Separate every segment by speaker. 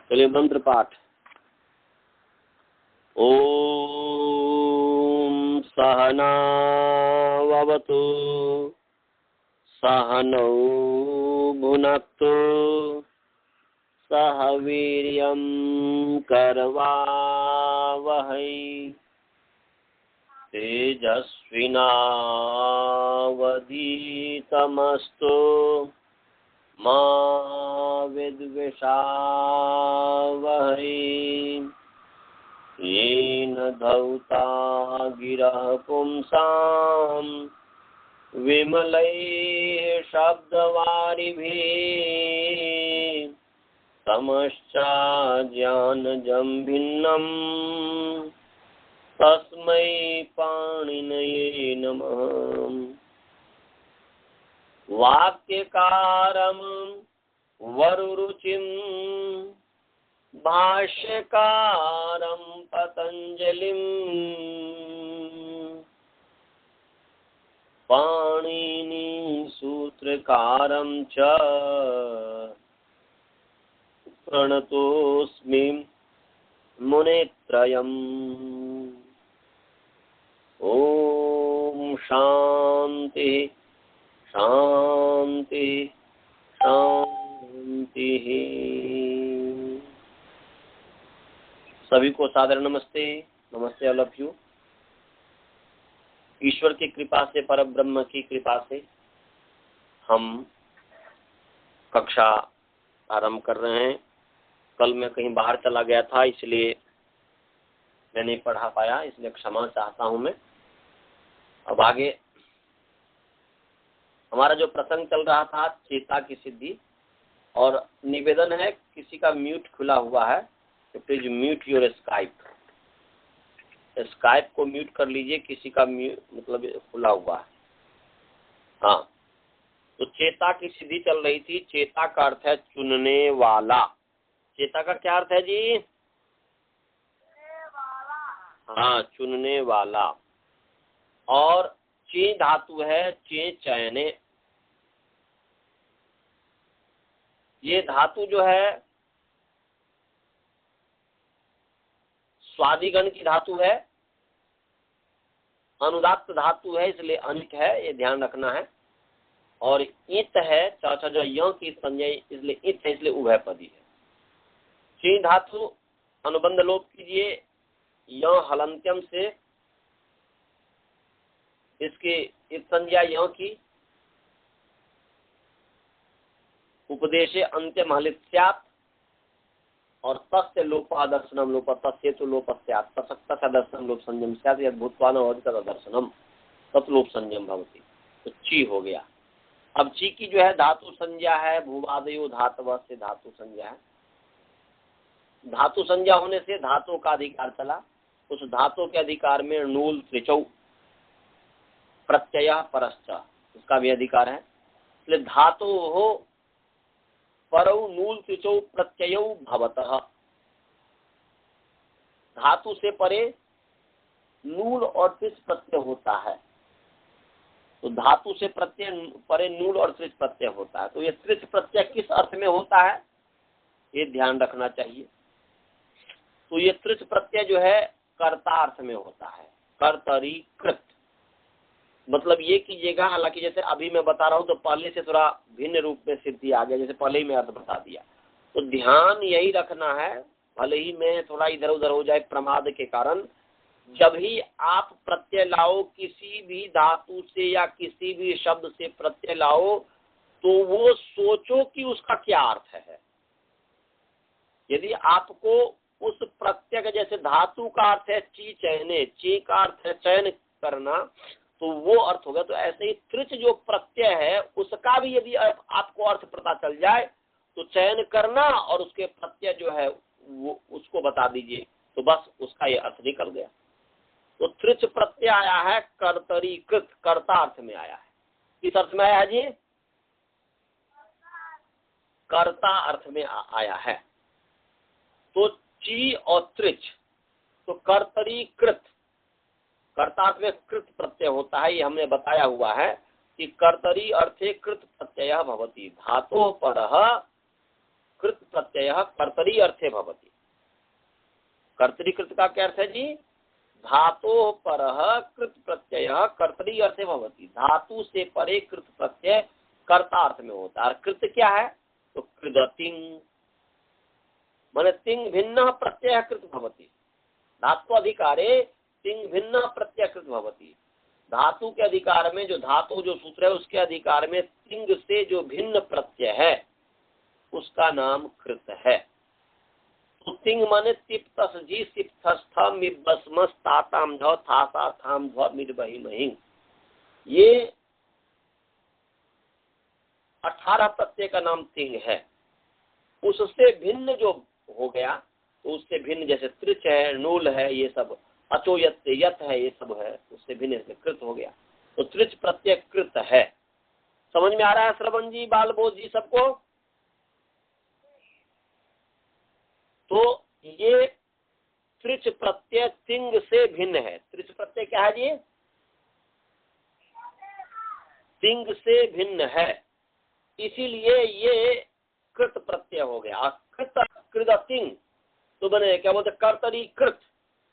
Speaker 1: चलिए मंत्र पाठ। ओम सहनावतु सहनौ भुनक्तु सह वीर्यं करवावहै तेजस्विनावधीतमस्तु मा विद्विषावहै। येन धौता गिरः पुंसां विमलैः शब्दवारिभिः तमश्चाज्ञानजं भिन्नं तस्मै पाणिनये नमः। वाक्यकारं वरुरुचिं भाष्यकारं पतञ्जलिं पाणिनि सूत्रकारं च प्रणतोऽस्मि मुनित्रयम्। ओम शांति शांति शांति। सभी को सादर नमस्ते। नमस्ते ऑल ऑफ यू। ईश्वर की कृपा से, परब्रह्म की कृपा से हम कक्षा आरंभ कर रहे हैं। कल मैं कहीं बाहर चला गया था, इसलिए मैं नहीं पढ़ा पाया, इसलिए क्षमा चाहता हूं मैं। अब आगे हमारा जो प्रसंग चल रहा था चेता की सिद्धि, और निवेदन है किसी का म्यूट खुला हुआ है तो please mute your Skype. Skype को म्यूट कर लीजिए, किसी का म्यूट मतलब खुला हुआ है। हाँ, तो चेता की सिद्धि चल रही थी। चेता का अर्थ है चुनने वाला। चेता का क्या अर्थ है जी? हाँ, चुनने वाला। और चे धातु है चे चयने। ये धातु जो है स्वादिगण की धातु है, अनुदात्त धातु है, इसलिए अनिक है, ये ध्यान रखना है। और इत है चाचा जो य की संज्ञा, इसलिए इत है, इसलिए उभयपदी है। ची धातु अनुबंध लोप कीजिए य हलंत्यम से, इसके इत संज्ञा य की, उपदेशे अंत्यम हलित स्यात्, और तस्य लोपादर्शनम लोप तस्य तो लोप स्यात् तसक्त दर्शनम लोप संयम स्यात् यद भूतवान और दर्शनम तत् लोप संयम भवति। तो ची हो गया। अब ची की जो है धातु संज्ञा है भूवादयो धातव से धातु संज्ञा है। धातु संज्ञा होने से धातु का अधिकार चला। उस धातु के अधिकार में नूल त्रिचौ प्रत्यय परश्च, उसका भी अधिकार है। इसलिए धातु हो परौ नूल त्रिचौ प्रत्यय भवतः। धातु से परे नूल और त्रिच प्रत्यय होता है। तो धातु से प्रत्यय परे नूल और त्रिच प्रत्यय होता है। तो ये त्रिच प्रत्यय किस अर्थ में होता है ये ध्यान रखना चाहिए। तो ये त्रिच प्रत्यय जो है कर्ता अर्थ में होता है, कर्तरी कृत। मतलब ये कीजिएगा, हालांकि जैसे अभी मैं बता रहा हूँ तो पहले से थोड़ा भिन्न रूप में सिद्धि आ गया, जैसे पहले ही मैं अर्थ बता दिया। तो ध्यान यही रखना है, भले ही मैं थोड़ा इधर उधर हो जाए प्रमाद के कारण। जब ही आप प्रत्यय लाओ किसी भी धातु से या किसी भी शब्द से प्रत्यय लाओ, तो वो सोचो कि उसका क्या अर्थ है। यदि आपको उस प्रत्यय का, जैसे धातु का अर्थ है ची चयने, ची का अर्थ है चयन करना, तो वो अर्थ होगा। तो ऐसे ही त्रिच जो प्रत्यय है उसका भी यदि आपको अर्थ पता चल जाए तो चयन करना और उसके प्रत्यय जो है वो उसको बता दीजिए, तो बस उसका ये अर्थ निकल गया। तो त्रिच प्रत्यय आया है कर्तरीकृत, कर्ता अर्थ में आया है। किस अर्थ में आया है जी? कर्ता अर्थ में आया है। तो ची और त्रिच, तो कर्तरीकृत, कर्ता अर्थ में कृत प्रत्यय होता है। ये हमने बताया हुआ है कि कर्तरी अर्थे कृत प्रत्यय भवति। धातु परः कृत प्रत्यय कर्तरी अर्थे भवति। कर्तरी कृत का क्या अर्थ है जी? धातु परः कृत प्रत्यय कर्तरी अर्थे भवति। धातु से परे कृत प्रत्यय कर्ता अर्थ में होता है। और कृत क्या है? तो कृदतिंग माने तिंग भिन्न प्रत्यय कृत भवति। धातु अधिकारे तिंग भिन्न प्रत्यय कृत भवति। धातु के अधिकार में जो धातु जो सूत्र है उसके अधिकार में तिंग से जो भिन्न प्रत्यय है उसका नाम कृत है। तो तिंग माने तिप तस जी सिप थस्थ मिबस्मस ताताम ध थासा थाम ध मिरबही महिंग। ये 18 प्रत्यय का नाम तिंग है। उससे भिन्न जो हो गया तो उससे भिन्न जैसे त्रिच है, नूल है, ये सब अचो यत है, ये सब है, उससे भिन्न से कृत हो गया। तो त्रिच प्रत्यय कृत है। समझ में आ रहा है श्रवण जी, बालबोध जी सबको? तो ये त्रिच प्रत्यय तिंग से भिन्न है। त्रिच प्रत्यय क्या है जी? तिंग से भिन्न है, इसीलिए ये कृत प्रत्यय हो गया। कृत कृत तिंग तो बने क्या बोलते? कर्तरी कृत।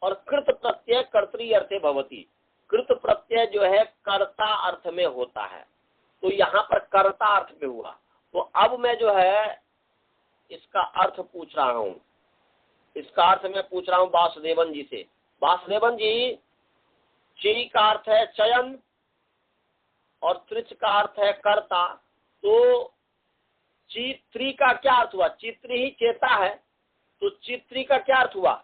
Speaker 1: और कृत प्रत्यय कर्तरी अर्थे भवति। कृत प्रत्यय जो है कर्ता अर्थ में होता है, तो यहाँ पर कर्ता अर्थ में हुआ। तो अब मैं जो है इसका अर्थ पूछ रहा हूँ, इसका अर्थ मैं पूछ रहा हूँ वासुदेवन जी से। वासुदेवन जी, ची का अर्थ है चयन और त्रिच का अर्थ है कर्ता। तो चित्री का क्या अर्थ हुआ? चित्री ही चेता है, तो चित्री का क्या अर्थ हुआ?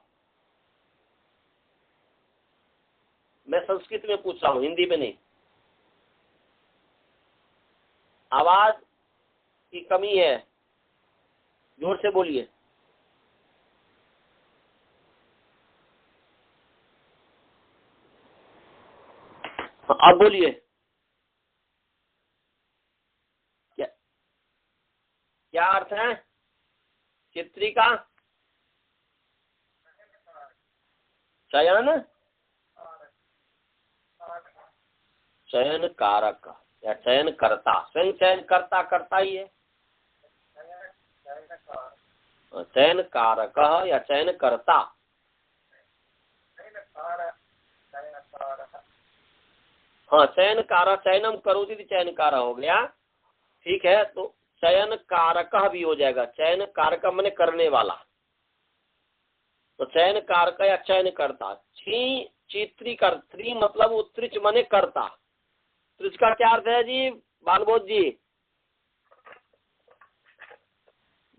Speaker 1: मैं संस्कृत में पूछ रहा हूँ, हिंदी में नहीं। आवाज की कमी है, जोर से बोलिए। अब बोलिए। क्या अर्थ है चित्री का? चयन चयन कारक या चयन करता। स्वयं चयन करता करता ही है। चयन कारक या चयन करता। हाँ, चयन कारक, चयनम करोति चयन कारक हो गया। ठीक है, तो चयन कारक भी हो जाएगा। चयन कारक माने करने वाला, तो चयन कारक या चयन करता। चित्री कर्त्री मतलब उत्रिच माने करता। त्रिच का क्या अर्थ है जी बालबोध जी?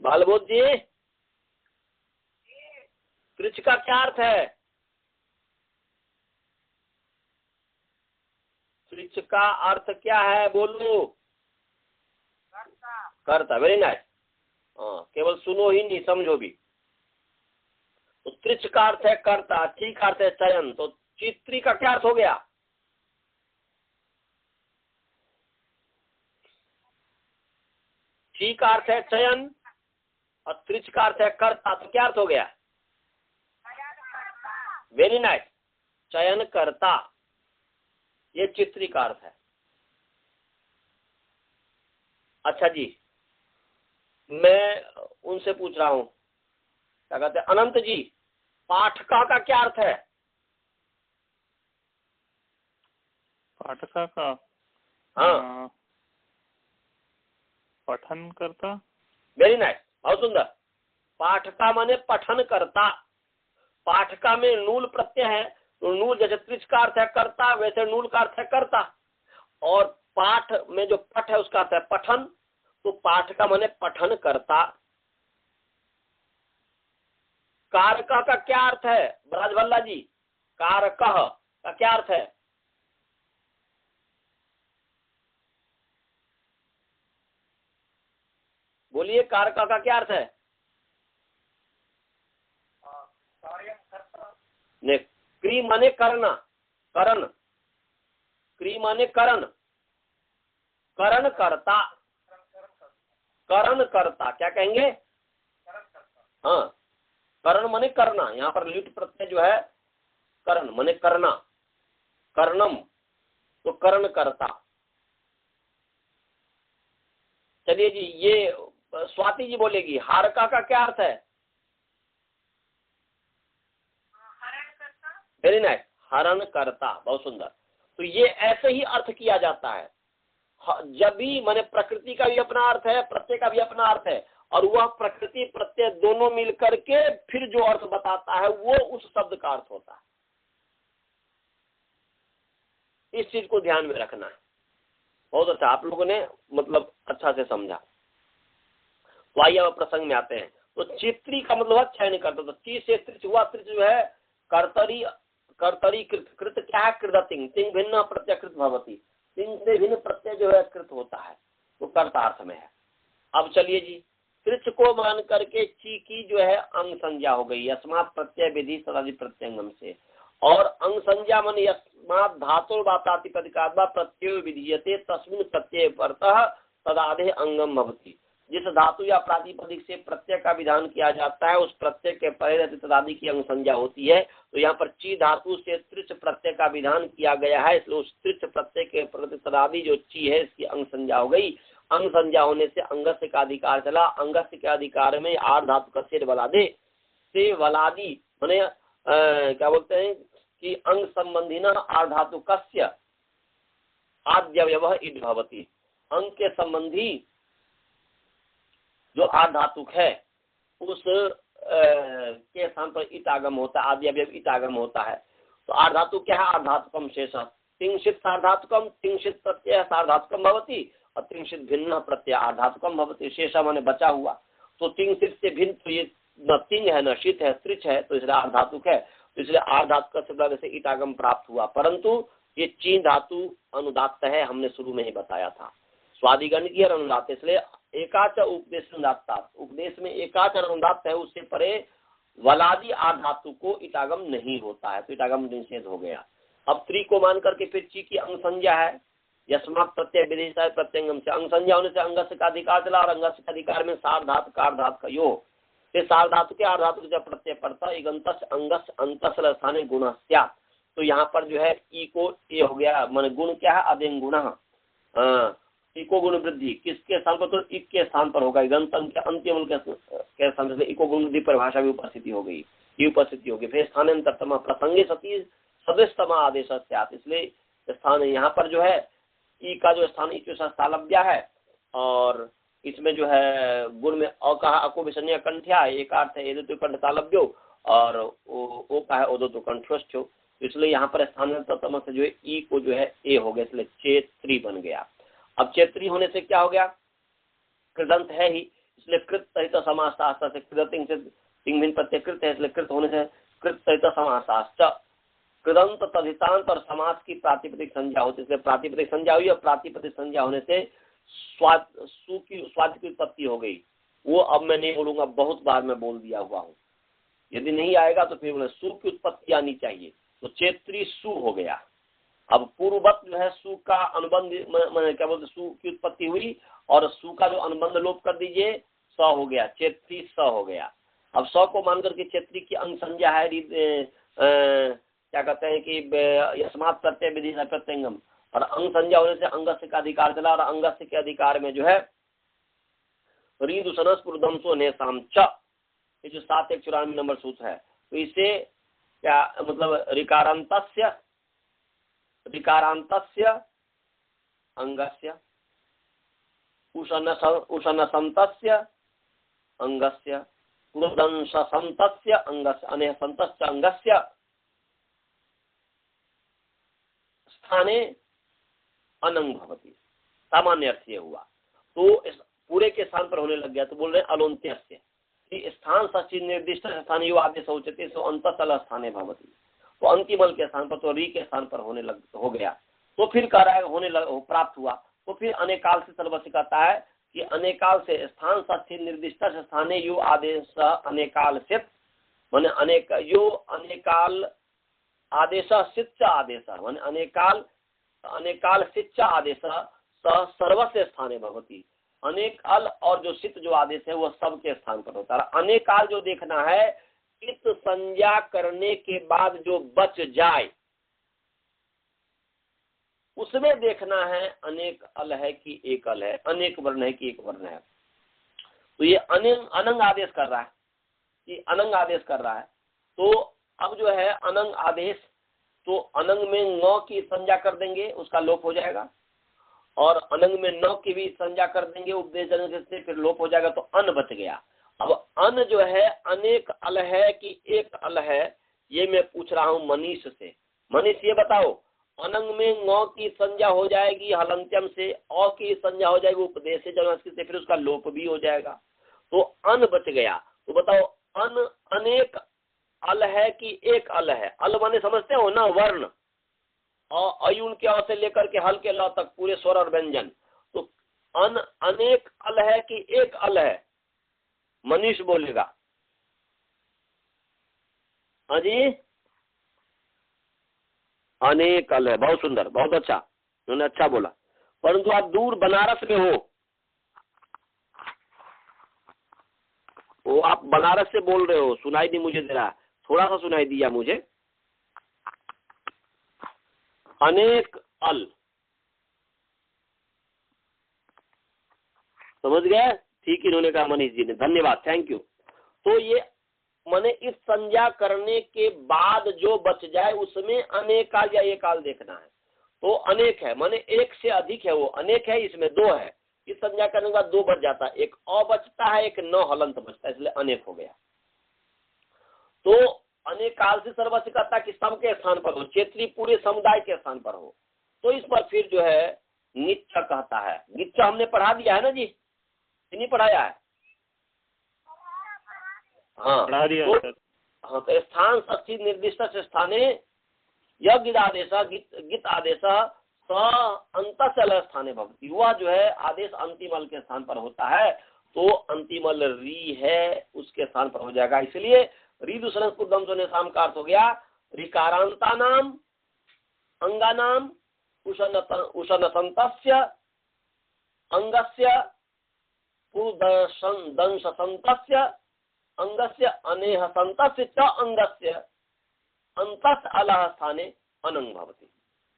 Speaker 1: बालबोध जी, त्रिच का क्या अर्थ है? त्रिच का अर्थ क्या है बोलो? करता। Very nice. हाँ, केवल सुनो ही नहीं, समझो भी। तो त्रिच का अर्थ है कर्ता, ची का अर्थ है चयन। तो चित्री का क्या अर्थ हो गया? ची का अर्थ है चयन और त्रिच का अर्थ है कर्ता, तो क्या अर्थ हो गया? वेरी नाइस, चयन करता। ये चित्री का अर्थ है। अच्छा जी, मैं उनसे पूछ रहा हूँ, क्या कहते हैं अनंत जी, पाठका का क्या अर्थ है?
Speaker 2: पाठका का?
Speaker 1: हाँ,
Speaker 2: पठन करता।
Speaker 1: वेरी नाइस, बहुत सुंदर। पाठका माने पठन करता। पाठका में नूल प्रत्यय है, तो नूल जैसे त्रिच का अर्थ है करता, वैसे नूल का अर्थ है करता। और पाठ में जो पठ है उसका अर्थ है पठन, तो पाठका माने पठन करता। कारका का क्या अर्थ है ब्राजभल्ला जी? कारकः का क्या अर्थ है? बोलिए, कारका का क्या अर्थ है? ने क्री माने करना, करण। क्री माने करण, करण करता, करण करता। क्या कहेंगे? हाँ, करण माने करना। यहाँ पर लिट प्रत्यय जो है करण माने करना, कर्णम, तो करण करता। चलिए जी, ये स्वाति जी बोलेगी हारका का क्या अर्थ है? वेरी नाइस, हरण करता, बहुत सुंदर। तो ये ऐसे ही अर्थ किया जाता है जब भी, माने प्रकृति का भी अपना अर्थ है, प्रत्यय का भी अपना अर्थ है, और वह प्रकृति प्रत्यय दोनों मिलकर के फिर जो अर्थ बताता है वो उस शब्द का अर्थ होता है। इस चीज को ध्यान में रखना है। बहुत अच्छा, आप लोगों ने मतलब अच्छा से समझा। तो आइए अब प्रसंग में आते हैं। तो चित्री का मतलब चयन करता, तो ची से त्रिच हुआ, त्रिच जो है कर्तरी, कर्तरी कृत, कृत क्या है? कृदतिंग, तिंग भिन्न प्रत्यय कृत भवती, तिंग से भिन्न प्रत्यय जो है कृत होता है, तो कर्तार्थ में है। अब चलिए जी, त्रिच को मान करके ची की जो है अंग संज्ञा हो गई, यस्मात् प्रत्यय विधि सदादि प्रत्यंगम से, और अंग संज्ञा मन यस्मात् धातु प्रातिपदिकात् वा प्रत्यय विधीयते तस्मिन् प्रत्यय परतः तदादे अंगम भवति। जिस धातु या प्रातिपदिक से प्रत्यय का विधान किया जाता है उस प्रत्यय के परे रहते तदादि की अंग संज्ञा होती है। तो यहाँ पर ची धातु से त्रिच प्रत्यय का विधान किया गया है, इसलिए उस त्रिच प्रत्यय के प्रति तदादि जो ची है इसकी अंग संज्ञा हो गई। अंग संज्ञा होने से अंगस्य का अधिकार चला। अंगस्य के अधिकार में आर धातु का शेर वलादे से वलादी माने क्या बोलते हैं कि अंग संबंधी न आर धातु कस्य आद्यवयव इड भवति। अंग के संबंधी जो आर धातुक है उस के स्थान पर इत आगम होता है, आद्यवयव इत आगम होता है। तो आर धातु क्या है? आर धातुकम शेष, तिंशित सार्धातुकम, तिंशित प्रत्यय सार्धातुकम भवति, और तिंशित भिन्न प्रत्यय आर्धातुकम भवति। शेष माने बचा हुआ, तो तिंशित से भिन्न, तो ये न तिंग है न शीत है, त्रिच है, तो इसलिए आर्धातुक है, तो इसलिए आर्धातुक से इत आगम प्राप्त हुआ। परंतु ये चीन धातु अनुदात्त है, हमने शुरू में ही बताया था, स्वादिगण की और अनुदात, इसलिए एकाच उपदेश अनुदात्ता, उपदेश में एकाच अनुदात है, उससे परे वलादी आर्ध धातु को इटागम नहीं होता है, तो इटागम निषेध हो गया। अब त्रि को मान करके फिर ची की अंग संज्ञा है, यस्मात् प्रत्यय विदेशा प्रत्यंगम से, अंग संज्ञा होने से अंगस्य का अधिकार चला, और अंगस्य का अधिकार में सार धातु का धातु का योग, फिर सार धातु के आर्ध धातु जब प्रत्यय पड़ता इगंतस अंगस अंतस स्थाने गुण, तो यहाँ पर जो है ई को ए हो गया, मान गुण क्या है? अदेंग गुण, इको गुण वृद्धि किसके स्थान पर? तो इक के स्थान पर होगा, अंतिम के स्थान पर इको गुण वृद्धि परिभाषा भी उपस्थिति हो गई, ये उपस्थिति होगी। फिर स्थानांतरतम प्रसंगे सती सदृशतम आदेश, इसलिए स्थान यहाँ पर जो है ई का जो स्थान इत्युसालभ्या है, और इसमें जो है गुण में अ कहा अको विसन्य कंठ्या, एक अर्थ है एदो कंठ तालभ्यो, और ओ का है ओदो तो कंठ्योष्ठ्यो, इसलिए यहाँ पर स्थानांतरतम से जो है ई को जो है ए हो गया, इसलिए चेत्री बन गया। अब चेत्री होने से क्या हो गया? कृदंत है ही, इसलिए कृत सहित समासास्त्र से कृदंत से तिंग प्रत्यय कृत है, इसलिए कृत होने से कृत सहित समासास्त्र, कृदंत तदितांत और समास की प्रातिपदिक संज्ञा होती है, इसलिए प्रातिपदिक संज्ञा हुई, और प्रातिपदिक संज्ञा होने से स्वाद की उत्पत्ति हो गई। वो अब मैं नहीं बोलूंगा, बहुत बार मैं बोल दिया हुआ हूँ, यदि नहीं आएगा तो फिर सु की उत्पत्ति आनी चाहिए, तो चेत्री सु हो गया। अब पूर्ववत जो है सु का अनुबंध क्या बोलते सु की उत्पत्ति हुई, और सु का जो अनुबंध लोप कर दीजिए स हो गया, चेत्री स हो गया। अब स को मान करके चेत्री की अंग संज्ञा है, क्या कहते हैं कि यस्मात् प्रत्यय विधि प्रत्यंगम, और अंग संज्ञा होने से अंगस्य का अधिकार चला, और अंगस्य के अधिकार में जो है रीदुसनस पुरुदंसो नेसाम च, ये जो 7194 नंबर सूत्र है, तो इसे क्या मतलब ऋकारांतस्य अंगस्य, उषनसंतस्य अंगस्य, पुरुदंसंतस्य अंगस्य, अनेह संतस्य अंगस्य स्थाने अनंग भवति। सामान्य अर्थ ये हुआ, तो इस पूरे के स्थान पर होने लग गया, तो बोल रहे अलोन्त्यस्य स्थान सचिव निर्दिष्ट स्थान यो आदेश उच्यते सो अंततल स्थाने भवति, तो अंतिमल के स्थान पर, तो री के स्थान पर हो गया। तो फिर कह रहा है प्राप्त हुआ, तो फिर अनेकाल से सर्वस्य कहता है कि अनेकाल से स्थान सचिव निर्दिष्ट स्थाने यो आदेश अनेकाल सित, माने अनेक यो अनेकाल आदेश सिच्च आदेश, माने अनेकाल सिच्च आदेश सर्वस्य स्थाने भवति। अनेक अल और जो सित जो आदेश है वो सबके स्थान पर होता है। अनेकाल जो देखना है इत संज्ञा करने के बाद जो बच जाए उसमें देखना है अनेक अल है कि एक अल है, अनेक वर्ण है कि एक वर्ण है। तो ये अनंग आदेश कर रहा है, ये अनंग आदेश कर रहा है। तो अब जो है अनंग आदेश, तो अनंग में न की संज्ञा कर देंगे, उसका लोप हो जाएगा, और अनंग में न की भी संज्ञा कर देंगे उपदेश जन से, फिर लोप हो जाएगा, तो अन बच गया। अब अन जो है अनेक अल है कि एक अल है, ये मैं पूछ रहा हूं मनीष से। मनीष ये बताओ, अनंग में न की संज्ञा हो जाएगी हलंत्यम से, अ की संज्ञा हो जाएगी उपदेश जन से, फिर उसका लोप भी हो जाएगा, तो अन बच गया। तो बताओ अन अनेक अल है कि एक अल है? अल माने समझते हो ना, वर्ण, अयुन के अ से लेकर के हल के ल तक पूरे स्वर और व्यंजन। तो अन अनेक अल है कि एक अल है? मनीष बोलेगा। हाँ जी, अनेक अल है। बहुत सुंदर, बहुत अच्छा, उन्होंने अच्छा बोला। परंतु आप दूर बनारस में हो, वो आप बनारस से बोल रहे हो, सुनाई नहीं मुझे दे रहा, थोड़ा सा सुनाई दिया मुझे। अनेक अल, समझ गए? ठीक इन्होंने कहा मनीष जी ने, धन्यवाद, थैंक यू। तो ये माने इस संज्ञा करने के बाद जो बच जाए उसमें अनेक काल या एक काल देखना है। तो अनेक है माने एक से अधिक है, वो अनेक है, इसमें दो है, इस संज्ञा करने के बाद दो बच जाता है, एक अ बचता है, एक न हलंत बचता है, इसलिए अनेक हो गया। तो अनेक काल से सर्वस्व कहता कि सम के स्थान पर हो, क्षेत्रीय पूरे समुदाय के स्थान पर हो, तो इस पर फिर जो है निच्च कहता है। निच्च हमने पढ़ा दिया है ना जी, नहीं पढ़ाया है? हाँ
Speaker 2: पढ़ा दिया
Speaker 1: तो,
Speaker 2: सर।
Speaker 1: हाँ तो स्थान षष्ठी निर्दिष्ट स्थाने यह गिद आदेश गित आदेश स अंत स्थाने भवती, वह जो है आदेश अंतिमल के स्थान पर होता है, तो अंतिमल री है उसके स्थान पर हो जाएगा। इसलिए री दूसरे कुदम सोने शाम का अर्थ हो गया रिकारांता नाम अंगा नाम उषण संतस्य अंगस्य पुरुदंश संतस्य अंगस्य अनेह संतस्य च अंगस्य अंतस अलह स्थाने अनंग भवति।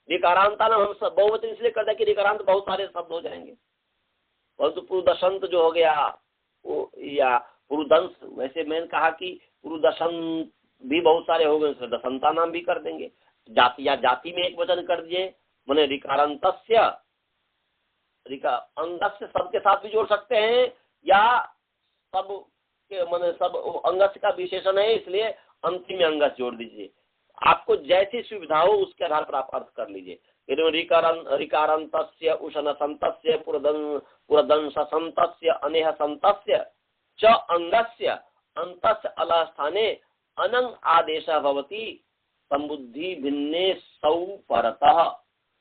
Speaker 1: रिकारांता नाम हम सब बहुवचन इसलिए करते हैं कि रिकारांत बहुत सारे शब्द हो जाएंगे, परंतु पुरुदंश जो हो गया वो, या पुरुदंश, वैसे मैंने कहा कि पुरुदंश भी बहुत सारे हो गए, दशंता नाम भी कर देंगे। जाति या जाति में एक वचन कर दिए, मैंने रिकारांतस्य अंगस्य सबके साथ भी जोड़ सकते हैं, या सब के मैंने सब अंगस्य का विशेषण है, इसलिए अंतिम में अंगस जोड़ दीजिए। आपको जैसी सुविधा हो उसके आधार पर आप अर्थ कर लीजिए। रिकारांतस्य उषण संतस्य पुरदंश संतस्य अनेह संतस्य च अंगस्य अंतस्य अलह स्थाने अनंग आदेश भवति संबुद्धि भिन्ने सौ परतः।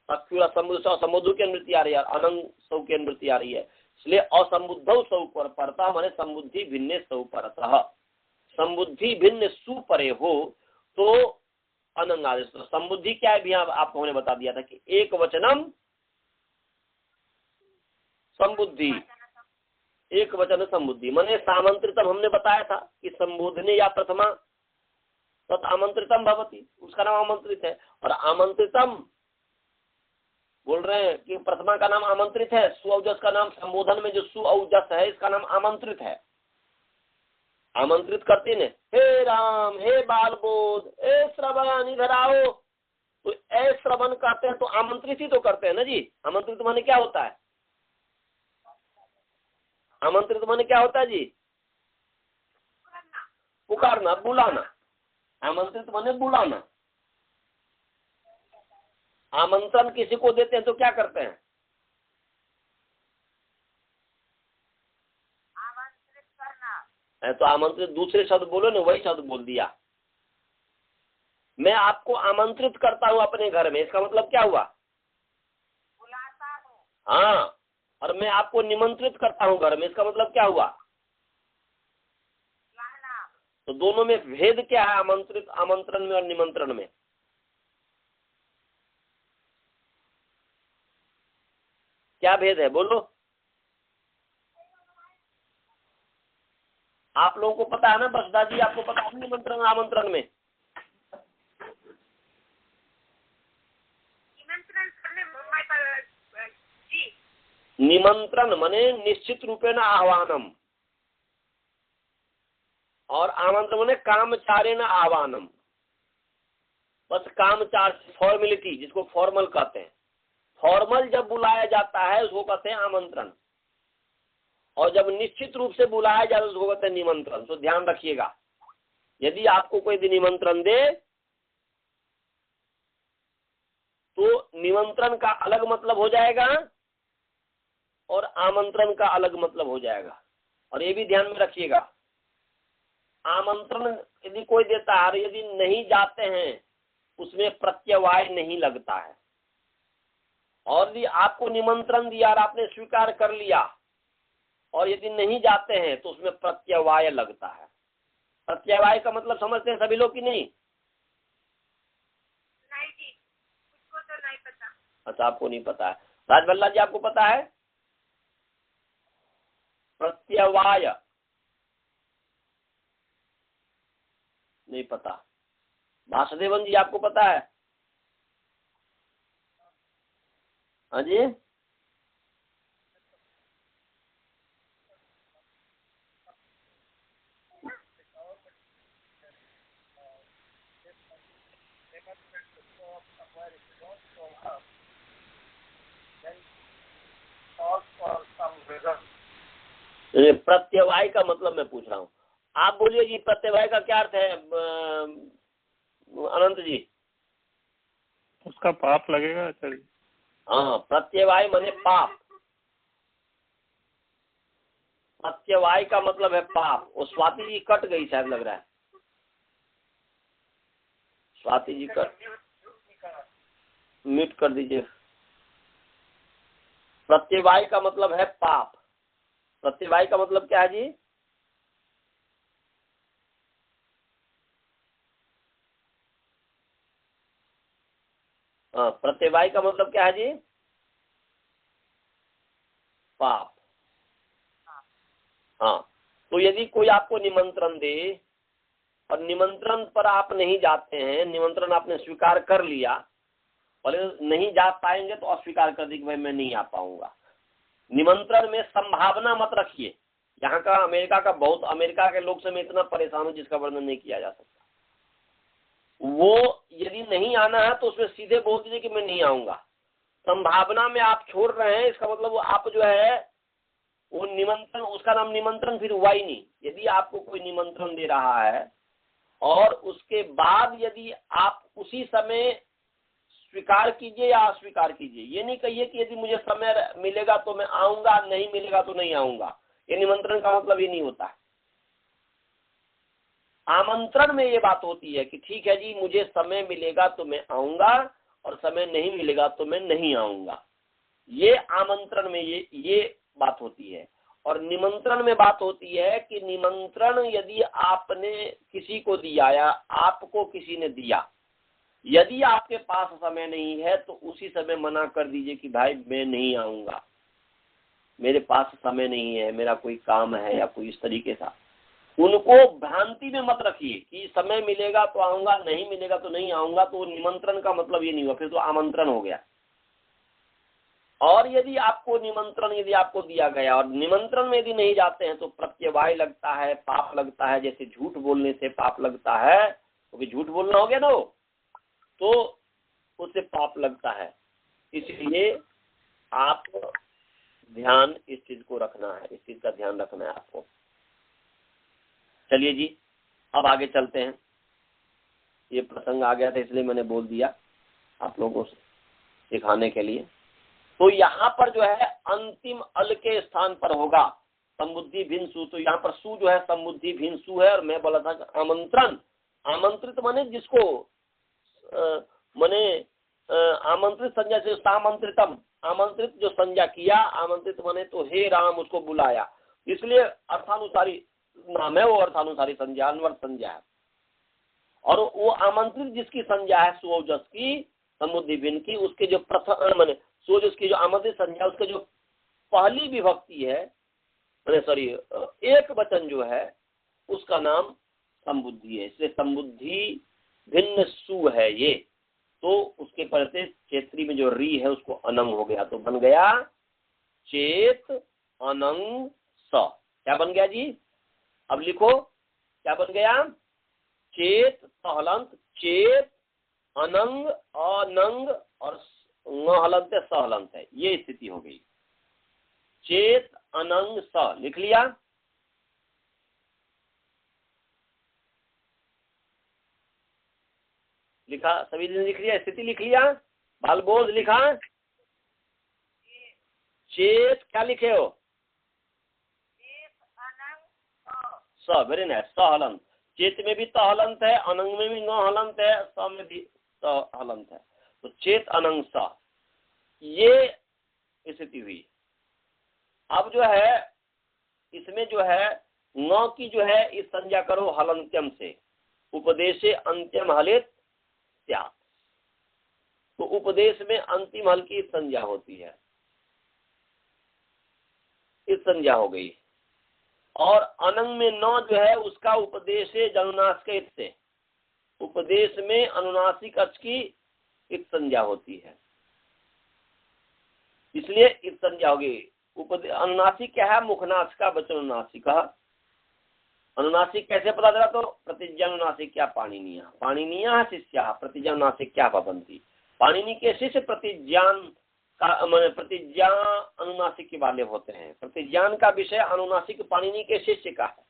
Speaker 1: समुद्र की अनुवृत्ति आ रही है, अनंग सौ की अनुवृत्ति आ रही है, इसलिए असंबुद्ध सौ परतः माने संबुद्धि भिन्ने सौ परतः। संबुद्धि भिन्न सुपरे हो तो अनंग आदेश। तो संबुद्धि क्या है भी आपको हमने बता दिया था कि एक वचनम संबुद्धि, एक वचन संबुद्धि माने सामंत्रितम हमने बताया था कि संबोधने या प्रथमा तत् आमंत्रितम भवति, उसका नाम आमंत्रित है। और आमंत्रितम बोल रहे हैं कि प्रथमा का नाम आमंत्रित है, सुऔजस का नाम, संबोधन में जो सुऔजस है इसका नाम आमंत्रित है। आमंत्रित करते ने, हे राम, हे बालबोध, ए श्रवण इधर आओ, तो ए श्रवण कहते हैं तो आमंत्रित ही तो करते हैं ना जी। आमंत्रित माने क्या होता है? आमंत्रित माने क्या होता है जी? पुकारना, बुलाना। आमंत्रित माने बुलाना। आमंत्रण किसी को देते हैं तो क्या करते हैं? आमंत्रित करना। तो आमंत्रित दूसरे शब्द बोलो ना, वही शब्द बोल दिया। मैं आपको आमंत्रित करता हूं अपने घर में, इसका मतलब क्या हुआ? बुलाता हूं। हाँ, और मैं आपको निमंत्रित करता हूं घर में, इसका मतलब क्या हुआ? बुलाना। तो दोनों में भेद क्या है? आमंत्रित आमंत्रण में और निमंत्रण में क्या भेद है? बोलो, आप लोगों को पता है ना? बसदा जी आपको पता है निमंत्रण आमंत्रण में? निमंत्रण माने निश्चित रूपेण आह्वानम, और आमंत्रण माने कामचारेण आह्वानम, बस कामचार, फॉर्मेलिटी जिसको फॉर्मल कहते हैं। फॉर्मल जब बुलाया जाता है उसको कहते हैं आमंत्रण, और जब निश्चित रूप से बुलाया जाता है उसको कहते हैं निमंत्रण। तो ध्यान रखिएगा, यदि आपको कोई निमंत्रण दे तो निमंत्रण का अलग मतलब हो जाएगा और आमंत्रण का अलग मतलब हो जाएगा। और ये भी ध्यान में रखिएगा, आमंत्रण यदि कोई देता है और यदि नहीं जाते हैं उसमें प्रत्यवाय नहीं लगता है, और यदि आपको निमंत्रण दिया और आपने स्वीकार कर लिया और यदि नहीं जाते हैं तो उसमें प्रत्यवाय लगता है। प्रत्यवाय का मतलब समझते हैं सभी लोग कि नहीं?
Speaker 3: नहीं जी, मुझको तो नहीं पता।
Speaker 1: अच्छा, आपको नहीं पता है। राजभल्ला जी आपको पता है प्रत्यवाय? नहीं पता। वासुदेवन जी आपको पता है? हाँ जी, प्रत्यवाय का मतलब मैं पूछ रहा हूँ। आप बोलिए जी, प्रत्यवाय का क्या अर्थ है अनंत जी?
Speaker 2: उसका पाप लगेगा आचार्य जी।
Speaker 1: हाँ, प्रत्यवाय माने पाप। प्रत्यवाय का मतलब है पाप। वो स्वाति जी कट गई शायद, लग रहा है स्वाति जी कट, म्यूट कर दीजिए। प्रत्यवाय का मतलब है पाप। प्रत्यवाय का मतलब क्या है जी? हाँ, प्रत्यवाय का मतलब क्या है जी? पाप। हाँ, तो यदि कोई आपको निमंत्रण दे और निमंत्रण पर आप नहीं जाते हैं, निमंत्रण आपने स्वीकार कर लिया और नहीं जा पाएंगे तो अस्वीकार कर दी कि भाई मैं नहीं आ पाऊंगा। निमंत्रण में संभावना मत रखिए। यहाँ का अमेरिका के लोग से मैं इतना परेशान हूँ जिसका वर्णन नहीं किया जा सकता। वो यदि नहीं आना है तो उसमें सीधे बोल दीजिए कि मैं नहीं आऊंगा। संभावना में आप छोड़ रहे हैं, इसका मतलब वो आप जो है वो निमंत्रण, उसका नाम निमंत्रण फिर हुआ ही नहीं। यदि आपको कोई निमंत्रण दे रहा है और उसके बाद यदि आप उसी समय स्वीकार कीजिए या अस्वीकार कीजिए, ये नहीं कहिए कि यदि मुझे समय मिलेगा तो मैं आऊंगा, नहीं मिलेगा तो नहीं आऊंगा। ये निमंत्रण का मतलब ये नहीं होता है। आमंत्रण में ये बात होती है कि ठीक है जी, मुझे समय मिलेगा तो मैं आऊंगा और समय नहीं मिलेगा तो मैं नहीं आऊंगा। ये आमंत्रण में ये बात होती है। और निमंत्रण में बात होती है कि निमंत्रण यदि आपने किसी को दिया या आपको किसी ने दिया, यदि आपके पास समय नहीं है तो उसी समय मना कर दीजिए कि भाई मैं नहीं आऊंगा, मेरे पास समय नहीं है, मेरा कोई काम है या कोई इस तरीके से। उनको भ्रांति में मत रखिए कि समय मिलेगा तो आऊंगा, नहीं मिलेगा तो नहीं आऊंगा। तो निमंत्रण का मतलब ये नहीं हुआ, फिर तो आमंत्रण हो गया। और यदि आपको निमंत्रण यदि आपको दिया गया और निमंत्रण में यदि नहीं जाते हैं तो प्रत्यवाय लगता है, पाप लगता है। जैसे झूठ बोलने से पाप लगता है, क्योंकि झूठ बोलना हो गया ना, तो उससे पाप लगता है। इसलिए आप ध्यान इस चीज को रखना है, इस चीज का ध्यान रखना है आपको। चलिए जी, अब आगे चलते हैं। ये प्रसंग आ गया था इसलिए मैंने बोल दिया आप लोगों को सिखाने के लिए। तो यहाँ पर जो है अंतिम अल के स्थान पर होगा समुद्धि भिन्न सु। तो यहाँ पर सु जो है समुद्धि भिन्न सु है। और मैं बोला था आमंत्रण, आमंत्रित माने जिसको माने आमंत्रित संज्ञा से सामंत्रितम, आमंत्रित जो संज्ञा किया, आमंत्रित माने तो हे राम उसको बुलाया, इसलिए अर्थानुसारी नाम है वो, अर्थानुसारी संज्ञा, अनवर संज्ञा है। और वो आमंत्रित जिसकी संज्ञा है सुओजस की, समुद्धि भिन्न की, उसके जो प्रथम माने सुओजस की जो आमंत्रित संज्ञा, उसके जो पहली विभक्ति है, सॉरी एक वचन जो है उसका नाम संबुद्धि है। इसलिए संबुद्धि भिन्न सु है ये। तो उसके पढ़ते क्षेत्रीय में जो री है उसको अनंग हो गया, तो बन गया चेत अनंग स। क्या बन गया जी? अब लिखो क्या बन गया? चेत सहलंत, चेत अनंग अनंग और हलंत है सहलंत है, ये स्थिति हो गई। चेत अनंग स लिख लिया। लिखा? सभी ने लिख लिया? स्थिति लिख लिया? बालबोध लिखा? चेत क्या लिखे हो? स, वेरी नाइस, सहलंत। चेत में भी तहलंत है, अनंग में भी न हलंत है, स में भी हलंत है, तो चेत अनंग स, ये स्थिति हुई। अब जो है इसमें जो है न की जो है इस संज्ञा करो हलंत्यम से, उपदेशे अंत्यम हलित स्यात्, तो उपदेश में अंतिम हल की संज्ञा होती है, इस संज्ञा हो गई। और अनंग में न जो है उसका उपदेशे जनुनासिक से, उपदेश में अनुनासिक अच की इस संज्ञा होती है, इसलिए इस संज्ञा होगी। अनुनासिक क्या है? मुखनाश का वचन अनुनासिक। अनुनासिक कैसे पता चला? तो प्रतिज्ञानुनासिक क्या पाणिनीय, पाणिनीय शिष्या प्रतिज्ञानुनासिक क्या भवन्ति, पाणिनि के शिष्य प्रतिज्ञान का प्रतिज्ञा अनुनासिक वाले होते हैं। प्रतिज्ञान का विषय अनुनासिक पाणिनि के शिष्य का है,